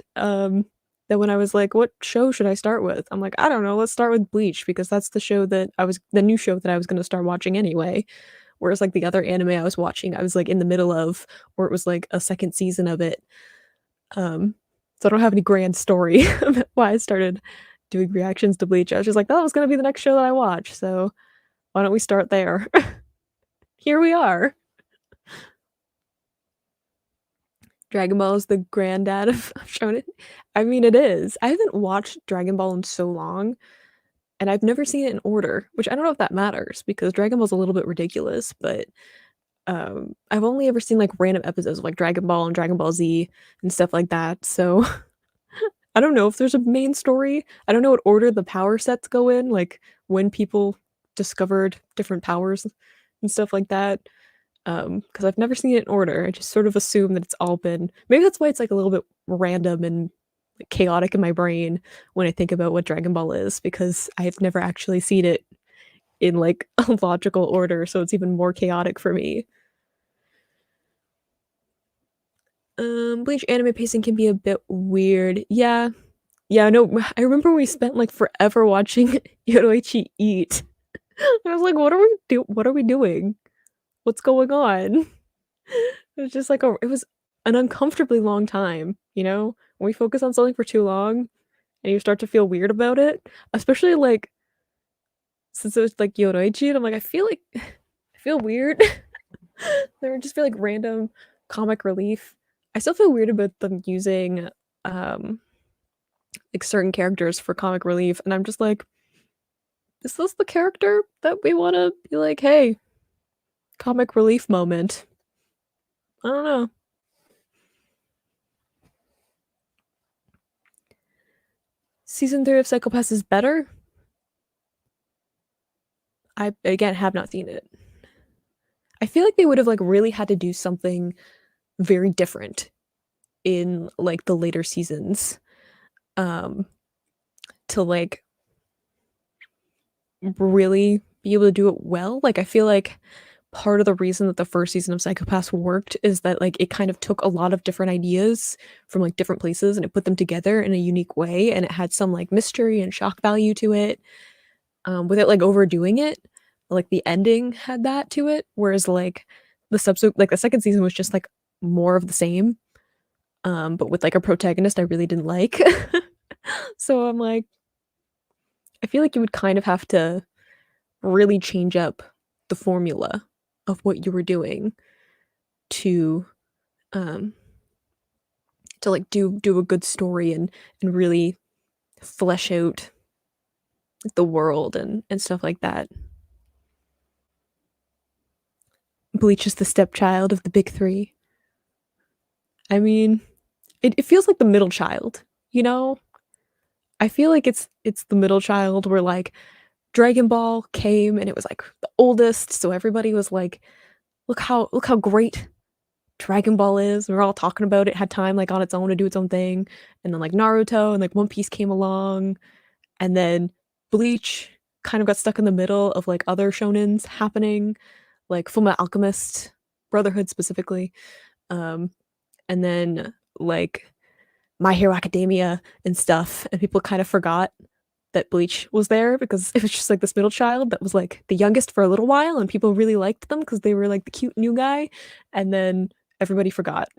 Speaker 1: then when I was like, "What show should I start with?" I'm like, "I don't know, let's start with Bleach because that's the new show that I was gonna start watching anyway." Whereas, like, the other anime I was watching, I was, like, in the middle of, or it was, like, a 2nd season of it. Um, so I don't have any grand story about why I started doing reactions to Bleach. I was just like, "That was gonna be the next show that I watch, so why don't we start there?" Here we are. Dragon Ball is the granddad of shonen. I mean, it is. I haven't watched Dragon Ball in so long, and I've never seen it in order, which I don't know if that matters because Dragon Ball's a little bit ridiculous, but I've only ever seen like random episodes of like Dragon Ball and Dragon Ball Z and stuff like that. So I don't know if there's a main story. I don't know what order the power sets go in, like when people discovered different powers and stuff like that. Because I've never seen it in order. I just sort of assume that it's all been maybe that's why it's like a little bit random and like, chaotic in my brain when I think about what Dragon Ball is, because I've never actually seen it in like a logical order, so it's even more chaotic for me. Bleach anime pacing can be a bit weird. Yeah. Yeah, no, I remember we spent like forever watching Yoroichi eat. I was like, what are we doing? What's going on? It was just like it was an uncomfortably long time, you know? When we focus on something for too long and you start to feel weird about it, especially like since it was like Yoroichi, and I'm like, I feel weird. They were just feel like random comic relief. I still feel weird about them using um like certain characters for comic relief, and I'm just like, is this the character that we want to be like, hey, comic relief moment? I don't know. Season 3 of Psychopaths is better. I again have not seen it. I feel like they would have like really had to do something very different in like the later seasons um to like really be able to do it well. Like I feel like part of the reason that the first season of Psychopaths worked is that like it kind of took a lot of different ideas from like different places and it put them together in a unique way, and it had some like mystery and shock value to it without like overdoing it. Like the ending had that to it, whereas like the second season was just like more of the same, but with like a protagonist I really didn't like. So I'm like, I feel like you would kind of have to really change up the formula of what you were doing to um like do a good story and really flesh out the world and stuff like that. Bleach is the stepchild of the big three. I mean, it feels like the middle child, you know? I feel like it's the middle child where like Dragon Ball came and it was like the oldest, so everybody was like, look how great Dragon Ball is. We were all talking about it, had time like on its own to do its own thing. And then like Naruto and like One Piece came along, and then Bleach kind of got stuck in the middle of like other shonens happening, like Fullmetal Alchemist, Brotherhood specifically. Um, and then like My Hero Academia and stuff, and people kind of forgot that Bleach was there because it was just like this middle child that was like the youngest for a little while, and people really liked them because they were like the cute new guy, and then everybody forgot.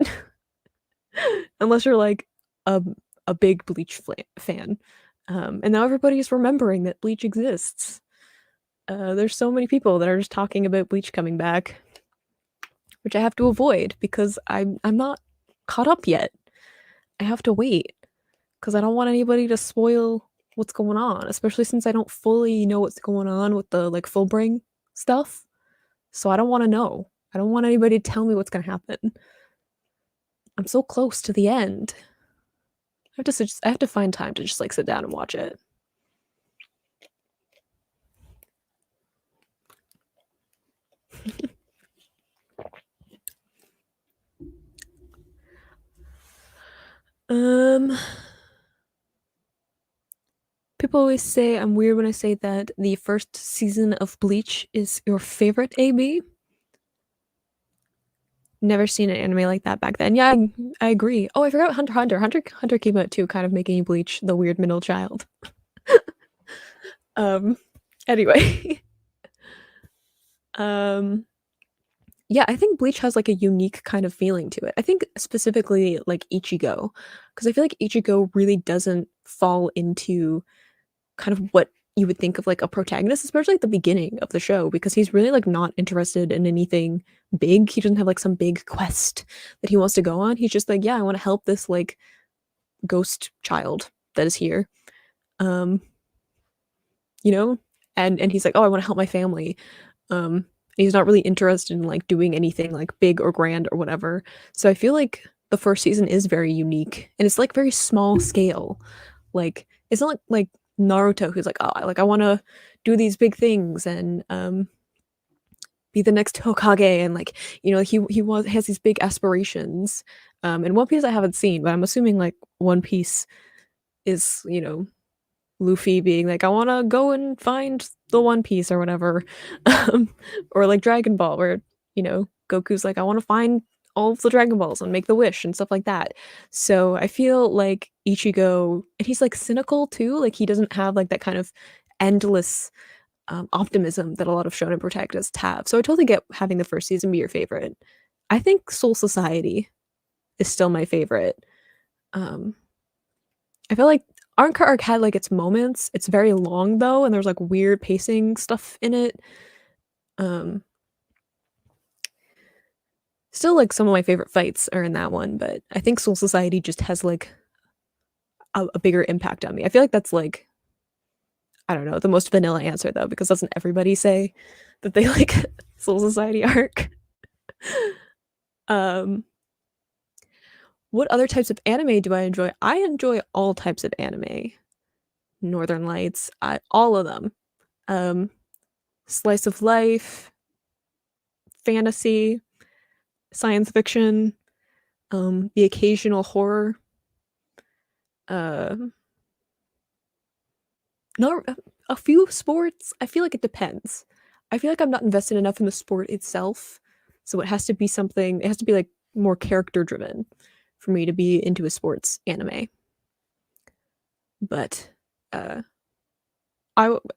Speaker 1: Unless you're like a a big Bleach fan, and now everybody's remembering that Bleach exists. There's so many people that are just talking about Bleach coming back, which I have to avoid because I'm not caught up yet. I have to wait because I don't want anybody to spoil what's going on, especially since I don't fully know what's going on with the like full brain stuff. So I don't want to know. I don't want anybody to tell me what's gonna happen. I'm so close to the end. I have to find time to just like sit down and watch it. Um, People always say I'm weird when I say that the first season of Bleach is your favorite AB. Never seen an anime like that back then. Yeah, I agree. Oh, I forgot Hunter x Hunter. Hunter x Hunter came out too, kind of making Bleach the weird middle child. Um, anyway. um, yeah, I think Bleach has like a unique kind of feeling to it. I think specifically like Ichigo, because I feel like Ichigo really doesn't fall into kind of what you would think of like a protagonist, especially at the beginning of the show, because he's really like not interested in anything big. He doesn't have like some big quest that he wants to go on. He's just like, yeah, I want to help this like ghost child that is here. Um, you know? And he's like, "Oh, I want to help my family." Um, he's not really interested in like doing anything like big or grand or whatever. So I feel like the first season is very unique and it's like very small scale. Like it's not like Naruto who's like, "Oh, I want to do these big things and be the next Hokage," and like, he has these big aspirations. And One Piece I haven't seen, but I'm assuming like One Piece is, Luffy being like, "I wanna go and find the One Piece," or whatever. Um, or like Dragon Ball where, Goku's like, "I wanna find all of the Dragon Balls and make the wish," and stuff like that. So I feel like Ichigo and he's, like, cynical too, like, he doesn't have, like, that kind of endless, optimism that a lot of shonen protagonists have. So I totally get having the first season be your favorite. I think Soul Society is still my favorite. Um I feel like Arc had, like, its moments. It's very long, though, and there's, like, weird pacing stuff in it. Um, Still, like, some of my favorite fights are in that one, but I think Soul Society just has, like, a bigger impact on me. I feel like that's, like, I don't know, the most vanilla answer, though, because doesn't everybody say that they like Soul Society arc? Um, what other types of anime do I enjoy? I enjoy all types of anime. Northern Lights, all of them. Um, Slice of life, fantasy, science fiction, the occasional horror. Uh, not a few sports. I feel like it depends. I feel like I'm not invested enough in the sport itself, so it has to be something. It has to be like more character driven for me to be into a sports anime. But uh,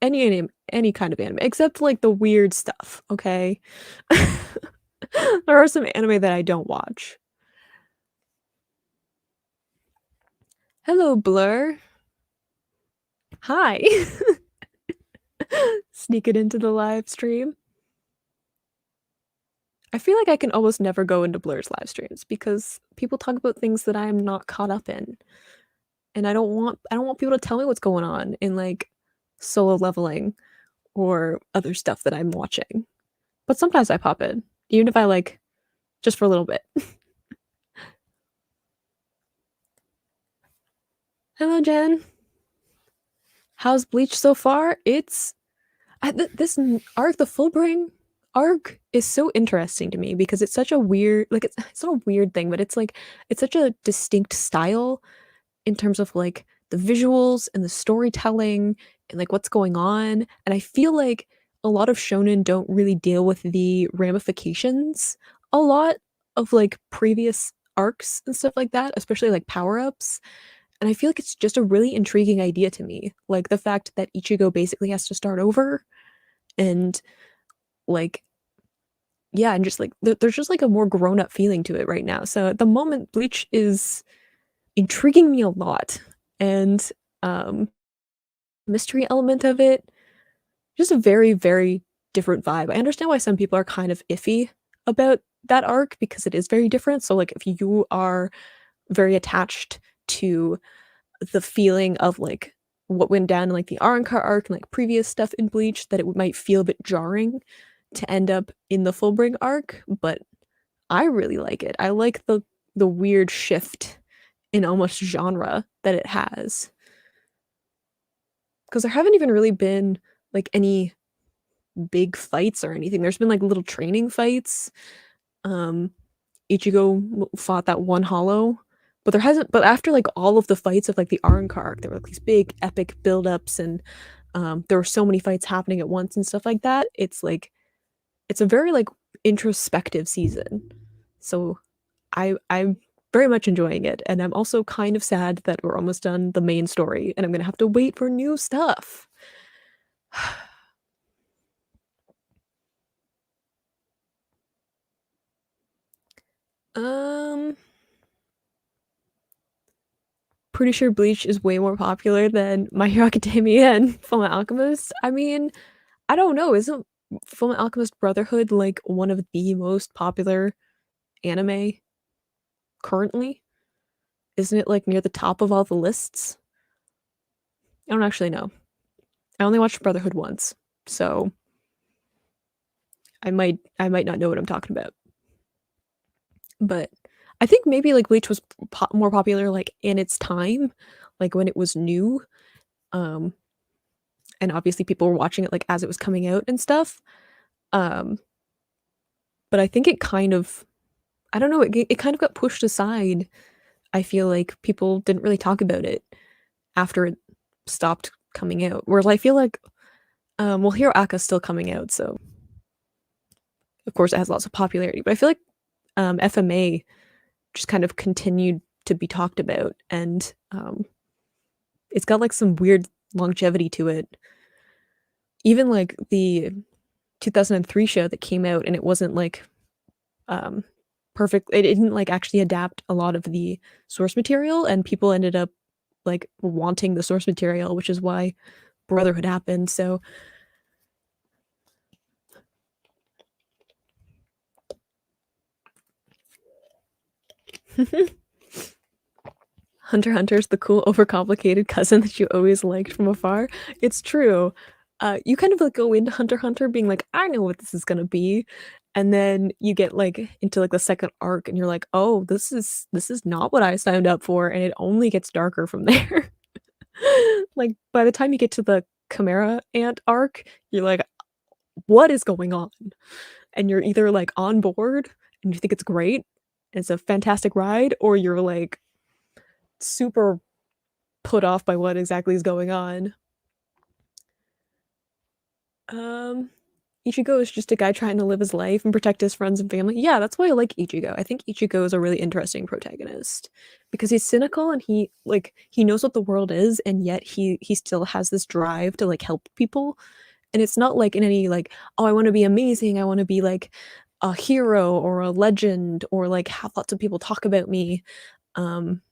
Speaker 1: any kind of anime except like the weird stuff. Okay, there are some anime that I don't watch. Hello, Blur. Hi. Sneak it into the live stream. I feel like I can almost never go into Blur's live streams because people talk about things that I am not caught up in, and I don't want people to tell me what's going on in like Solo Leveling or other stuff that I'm watching. But sometimes I pop in, even if I like just for a little bit. Hello, Jen. How's Bleach so far? This arc, the Fullbring arc, is so interesting to me because it's such a weird, like it's not a weird thing, but it's such a distinct style in terms of like the visuals and the storytelling and like what's going on. And I feel like a lot of shonen don't really deal with the ramifications a lot of like previous arcs and stuff like that, especially like power-ups. And I feel like it's just a really intriguing idea to me. Like the fact that Ichigo basically has to start over and like yeah, and just like there's just like a more grown-up feeling to it right now. So at the moment Bleach is intriguing me a lot. And um mystery element of it, just a very, very different vibe. I understand why some people are kind of iffy about that arc because it is very different. So like if you are very attached to the feeling of like what went down in like the Arrancar arc and like previous stuff in Bleach, that it might feel a bit jarring to end up in the Fullbring arc, but I really like it. I like the weird shift in almost genre that it has. Because there haven't even really been like any big fights or anything. There's been like little training fights. Um, Ichigo fought that one hollow, but there hasn't. But after like all of the fights of like the Arrancar arc, there were like these big epic buildups, and there were so many fights happening at once and stuff like that. It's a very like introspective season. So I'm very much enjoying it, and I'm also kind of sad that we're almost done the main story, and I'm gonna have to wait for new stuff. Um, pretty sure Bleach is way more popular than My Hero Academia and Fullmetal Alchemist. I mean, I don't know, isn't Fullmetal Alchemist Brotherhood, like, one of the most popular anime currently? Isn't it, like, near the top of all the lists? I don't actually know. I only watched Brotherhood once, so I might not know what I'm talking about. But I think maybe, like, Bleach was more popular, like, in its time, like, when it was new, um, and obviously people were watching it, like, as it was coming out and stuff, um, but I think it kind of I don't know, it kind of got pushed aside. I feel like people didn't really talk about it after it stopped coming out, whereas I feel like, well, Hero Aka's still coming out, so of course it has lots of popularity, but I feel like, FMA just kind of continued to be talked about, and, it's got, like, some weird longevity to it. Even, like, the 2003 show that came out and it wasn't, like, um, perfect it didn't, like, actually adapt a lot of the source material, and people ended up, like, wanting the source material, which is why Brotherhood happened, so Hunter x Hunter's the cool, overcomplicated cousin that you always liked from afar. It's true. You kind of, like, go into Hunter x Hunter being like, "I know what this is gonna be," and then you get, like, into, like, the 2nd arc, and you're like, "Oh, this is not what I signed up for," and it only gets darker from there. Like, by the time you get to the Chimera Ant arc, you're like, "What is going on?" And you're either, like, on board, and you think it's great, and it's a fantastic ride, or you're, like, super put off by what exactly is going on. Um, Ichigo is just a guy trying to live his life and protect his friends and family. Yeah, that's why I like Ichigo. I think Ichigo is a really interesting protagonist because he's cynical and he knows what the world is, and yet he still has this drive to, like, help people. And it's not like in any like, "Oh, I wanna be amazing, I wanna be, like, a hero or a legend or, like, have lots of people talk about me." Um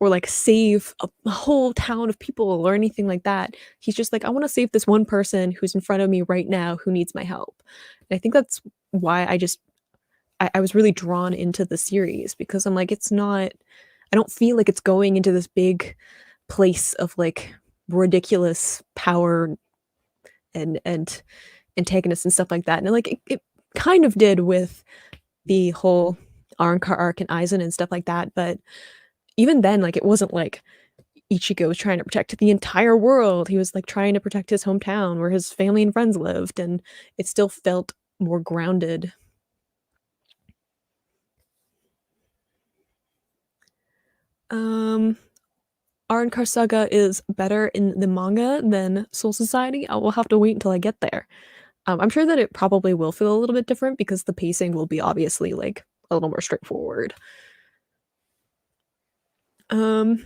Speaker 1: or like save a whole town of people or anything like that. He's just like, "I wanna save this one person who's in front of me right now who needs my help." And I think that's why I was really drawn into the series because I'm like, it's not I don't feel like it's going into this big place of, like, ridiculous power and antagonists and stuff like that. And, like, it kind of did with the whole Arrancar arc and Aizen and stuff like that, but even then, like, it wasn't like Ichigo was trying to protect the entire world. He was, like, trying to protect his hometown where his family and friends lived, and it still felt more grounded. Um, Arrancar Saga is better in the manga than Soul Society. I will have to wait until I get there. I'm sure that it probably will feel a little bit different because the pacing will be obviously, like, a little more straightforward. Um,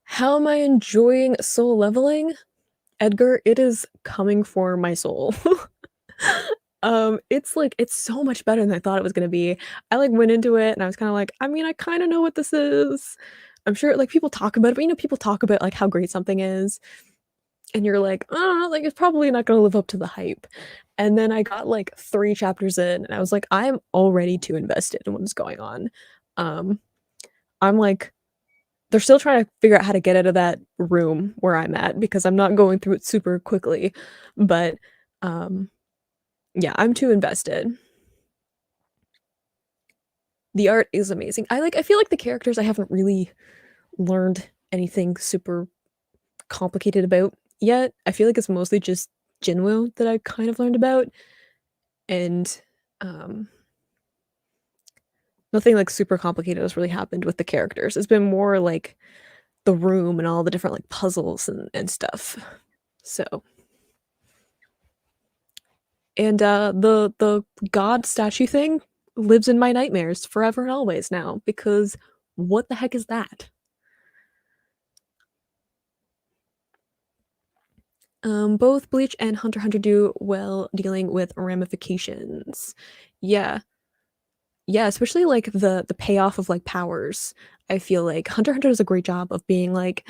Speaker 1: how am I enjoying Soul Leveling? Edgar, it is coming for my soul. It's like it's so much better than I thought it was gonna be. I, like, went into it and I was kinda like, "I mean, I kinda know what this is." I'm sure, like, people talk about it, but, people talk about, like, how great something is, and you're like, like, it's probably not gonna live up to the hype." And then I got, like, 3 chapters in, and I was like, "I am already too invested in what is going on." Um, I'm like they're still trying to figure out how to get out of that room where I'm at because I'm not going through it super quickly, but, um yeah, I'm too invested. The art is amazing. I feel like the characters I haven't really learned anything super complicated about yet. I feel like it's mostly just Jinwoo that I kind of learned about, and, um, nothing, like, super complicated has really happened with the characters. It's been more like the room and all the different, like, puzzles and stuff. So and, the god statue thing lives in my nightmares forever and always now because what the heck is that? Both Bleach and Hunter x Hunter do well dealing with ramifications. Yeah, Yeah, especially like the payoff of like powers. I feel like Hunter x Hunter does a great job of being like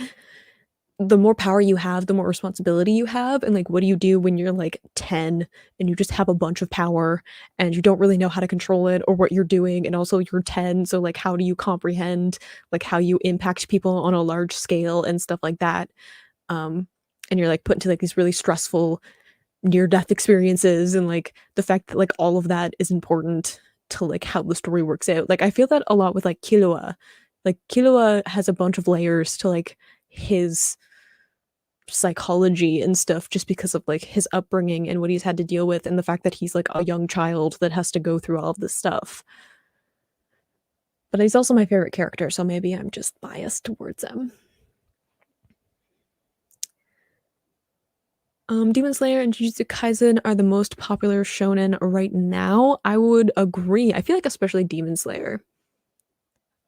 Speaker 1: the more power you have, the more responsibility you have. And like, what do you do when you're like 10 and you just have a bunch of power and you don't really know how to control it or what you're doing? And also, you're 10. So, like, how do you comprehend like how you impact people on a large scale and stuff like that? Um, and you're like put into like these really stressful near death experiences and like the fact that like all of that is important to like how the story works out. Like, I feel that a lot with like Killua. Like, Killua has a bunch of layers to like his psychology and stuff just because of like his upbringing and what he's had to deal with and the fact that he's like a young child that has to go through all of this stuff. But he's also my favorite character, so maybe I'm just biased towards him. Demon Slayer and Jujutsu Kaisen are the most popular shonen right now. I would agree. I feel like especially Demon Slayer.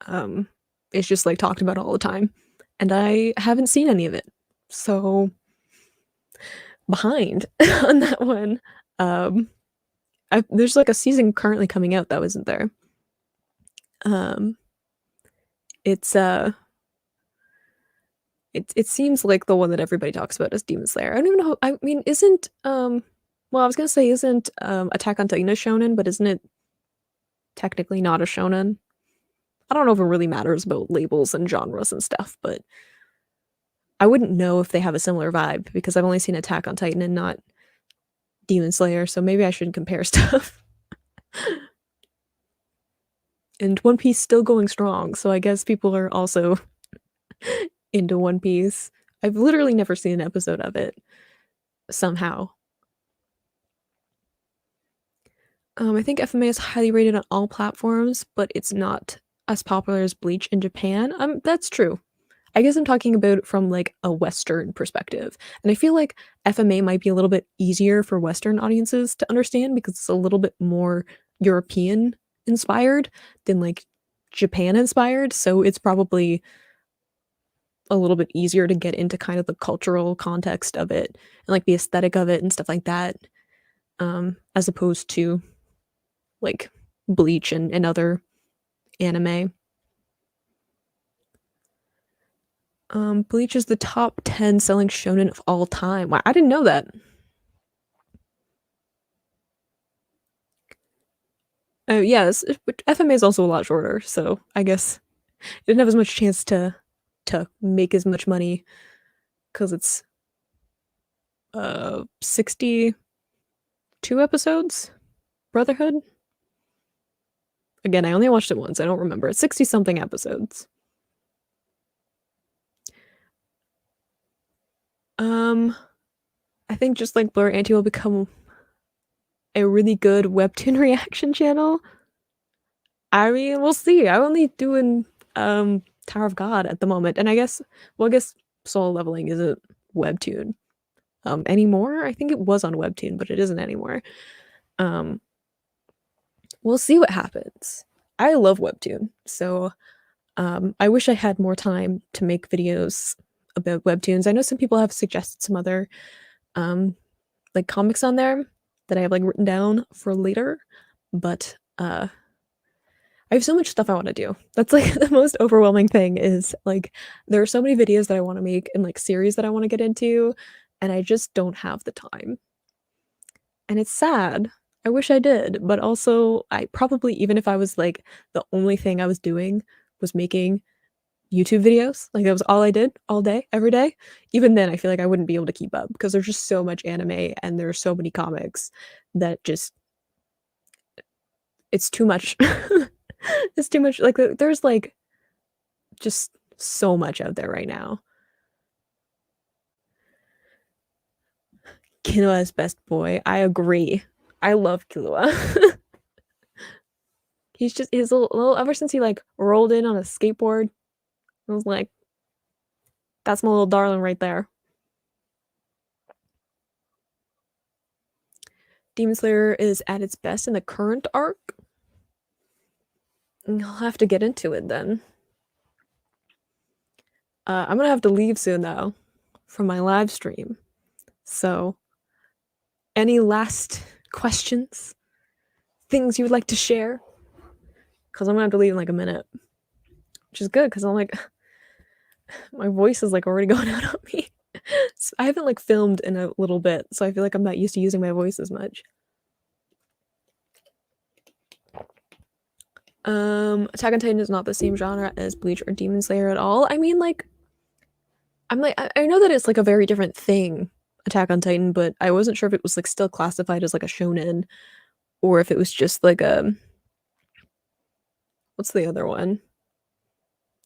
Speaker 1: Um, it's just like talked about all the time, and I haven't seen any of it, so behind on that one. Um, there's like a season currently coming out that wasn't there. Um, it's it seems like the one that everybody talks about is Demon Slayer. I don't even know. I mean, isn't well, I was gonna say isn't Attack on Titan a shonen, but isn't it technically not a shonen? I don't know if it really matters about labels and genres and stuff, but I wouldn't know if they have a similar vibe because I've only seen Attack on Titan and not Demon Slayer, so maybe I should compare stuff. And One Piece still going strong, so I guess people are also into One Piece. I've literally never seen an episode of it somehow. I think FMA is highly rated on all platforms, but it's not as popular as Bleach in Japan. That's true. I guess I'm talking about it from like a Western perspective. And I feel like FMA might be a little bit easier for Western audiences to understand because it's a little bit more European inspired than like Japan inspired. So it's probably a little bit easier to get into kind of the cultural context of it and like the aesthetic of it and stuff like that. As opposed to like Bleach and other anime. Bleach is the top 10 selling shonen of all time. Wow, I didn't know that. Oh, yes, but FMA is also a lot shorter, so I guess it didn't have as much chance to make as much money because it's 62 episodes. Brotherhood. Again, I only watched it once. I don't remember. It's 60 something episodes. Um, I think just like Blur Anti will become a really good webtoon reaction channel. I mean, we'll see. I'm only doing Tower of God at the moment, and I guess Soul Leveling isn't webtoon anymore. I think it was on webtoon, but it isn't anymore. Um, we'll see what happens. I love webtoon, so I wish I had more time to make videos about webtoons. I know some people have suggested some other um like comics on there that I have like written down for later, but I have so much stuff I want to do. That's like the most overwhelming thing is like there are so many videos that I want to make and like series that I want to get into, and I just don't have the time. And it's sad. I wish I did, but also I probably even if I was like the only thing I was doing was making YouTube videos, like that was all I did all day, every day, even then I feel like I wouldn't be able to keep up because there's just so much anime and there's so many comics that just it's too much. It's too much. Like there's like just so much out there right now. Killua's best boy. I agree. I love Killua. He's just his little ever since he like rolled in on a skateboard. I was like, that's my little darling right there. Demon Slayer is at its best in the current arc. I'll have to get into it then. I'm gonna have to leave soon though from my live stream. So, any last questions? Things you would like to share? 'cause I'm gonna have to leave in, like, a minute, which is good 'cause I'm like my voice is, like, already going out on me. I haven't, like, filmed in a little bit, so I feel like I'm not used to using my voice as much. Attack on Titan is not the same genre as Bleach or Demon Slayer at all. I mean, like, I know that it's, like, a very different thing, Attack on Titan, but I wasn't sure if it was, like, still classified as, like, a shonen or if it was just, like, a what's the other one?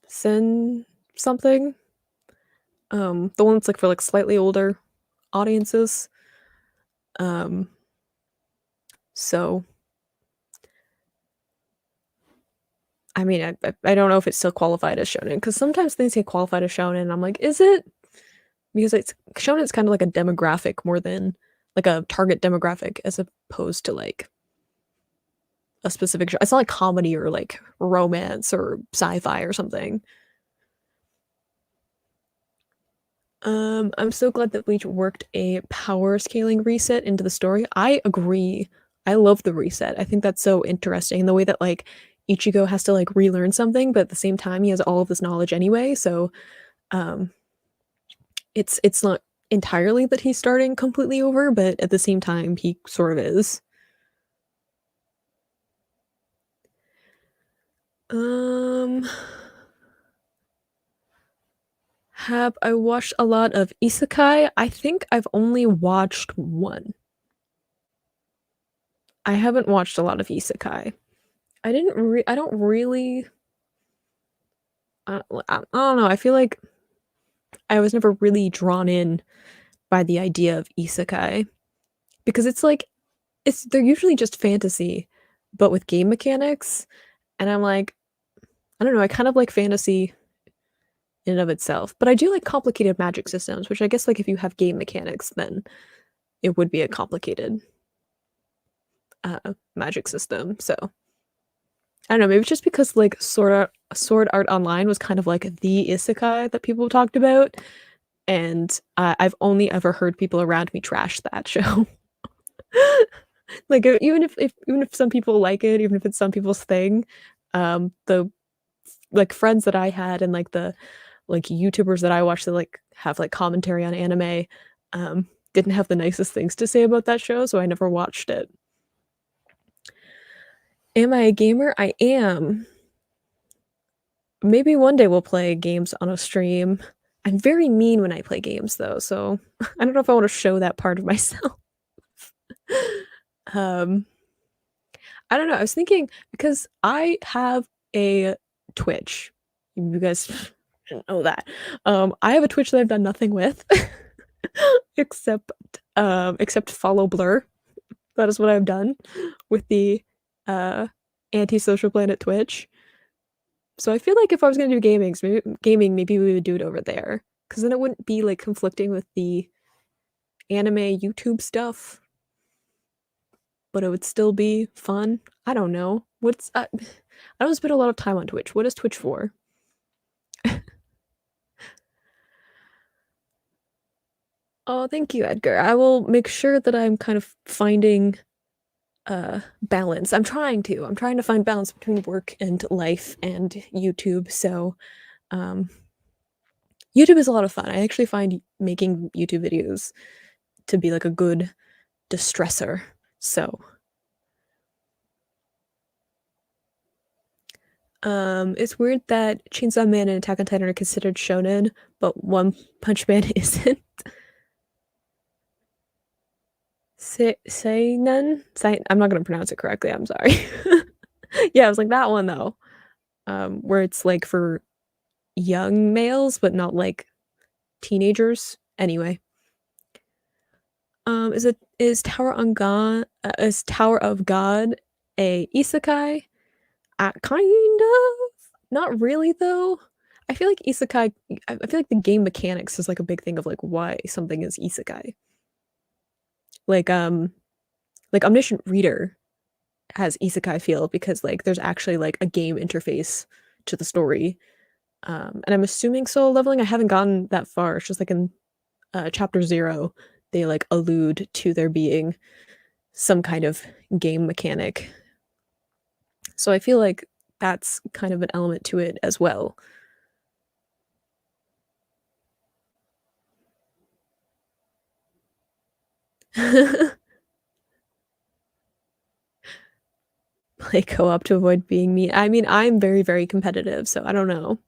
Speaker 1: Sen something? The one that's, like, for, like, slightly older audiences. Um, so, I mean, I don't know if it's still qualified as shonen because sometimes things get qualified as shonen, and I'm like, "Is it?" Because it's shonen's kinda like a demographic more than like a target demographic as opposed to, like, a specific it's not like comedy or, like, romance or sci-fi or something. I'm so glad that Bleach worked a power scaling reset into the story. I agree. I love the reset. I think that's so interesting, the way that, like, Ichigo has to, like, relearn something, but at the same time, he has all of this knowledge anyway, so, um, it's not entirely that he's starting completely over, but at the same time, he sort of is. Um, have I watched a lot of isekai? I think I've only watched one. I haven't watched a lot of isekai. I don't really I don't know, I feel like I was never really drawn in by the idea of isekai because it's like they're usually just fantasy, but with game mechanics, and I'm like, I don't know, I kind of like fantasy in and of itself, but I do like complicated magic systems, which I guess, like, if you have game mechanics, then it would be a complicated, magic system, so I don't know, maybe it's just because, like, Sword Art Online was kind of like the isekai that people talked about, and, I've only ever heard people around me trash that show. Like, even if some people like it, even if it's some people's thing, the, like, friends that I had and, like, the, like, YouTubers that I watched that, like, have, like, commentary on anime, didn't have the nicest things to say about that show, so I never watched it. Am I a gamer? I am. Maybe one day we'll play games on a stream. I'm very mean when I play games, though, so I don't know if I wanna show that part of myself. Um, I don't know, I was thinking because I have a Twitch. You guys didn't know that. I have a Twitch that I've done nothing with except, except follow Blur. That is what I've done with the, uh, anti-social planet Twitch. So I feel like if I was gonna do maybe we would do it over there, because then it wouldn't be, like, conflicting with the anime YouTube stuff, but it would still be fun. I don't know. I don't spend a lot of time on Twitch. What is Twitch for? Oh, thank you, Edgar. I will make sure that I'm kind of finding, balance. I'm trying to find balance between work and life and YouTube, so, um, YouTube is a lot of fun. I actually find making YouTube videos to be, like, a good distressor. So, it's weird that Chainsaw Man and Attack on Titan are considered shonen, but One Punch Man isn't. Seinen? I'm not gonna pronounce it correctly, I'm sorry. Yeah, I was like, "That one, though." Where it's, like, for young males, but not, like, teenagers. Anyway, is Tower of God a isekai? Kind of. Not really, though. I feel like isekai I feel like the game mechanics is, like, a big thing of, like, why something is isekai. Like, like, Omniscient Reader has isekai feel because, like, there's actually, like, a game interface to the story, and I'm assuming Solo Leveling I haven't gotten that far, it's just, like, in, chapter 0, they, like, allude to there being some kind of game mechanic. So I feel like that's kind of an element to it as well. Play co-op to avoid being mean. I mean, I'm very, very competitive, so I don't know.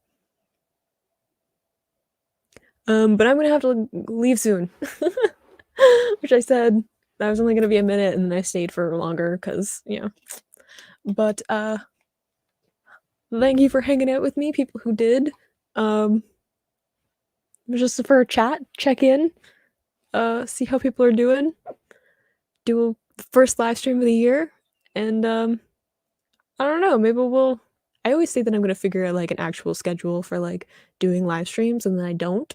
Speaker 1: But I'm gonna have to leave soon. Which I said I was only gonna be a minute, and then I stayed for longer because, you know. But, thank you for hanging out with me, people who did. Um, just for a chat, check in, see how people are doing, do a first live stream of the year, and, I don't know, maybe we'll I always say that I'm gonna figure out, like, an actual schedule for, like, doing live streams, and then I don't.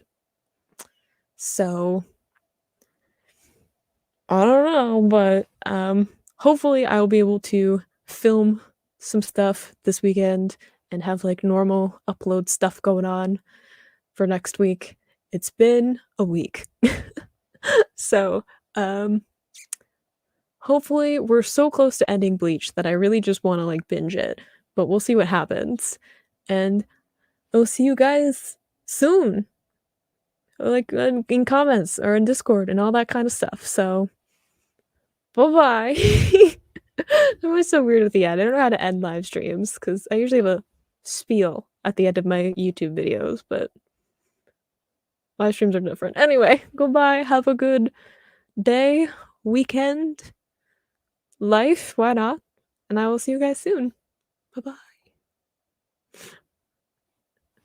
Speaker 1: So, I don't know, but, hopefully I will be able to film some stuff this weekend and have, like, normal upload stuff going on for next week. It's been a week. So, um, hopefully we're so close to ending Bleach that I really just wanna, like, binge it, but we'll see what happens, and I'll see you guys soon, or, like, in comments or in Discord and all that kinda stuff, so bye-bye. That was so weird at the end. I don't know how to end live streams because I usually have a spiel at the end of my YouTube videos, but live streams are different. Anyway, goodbye, have a good day, weekend, life, why not? And I will see you guys soon. Bye-bye.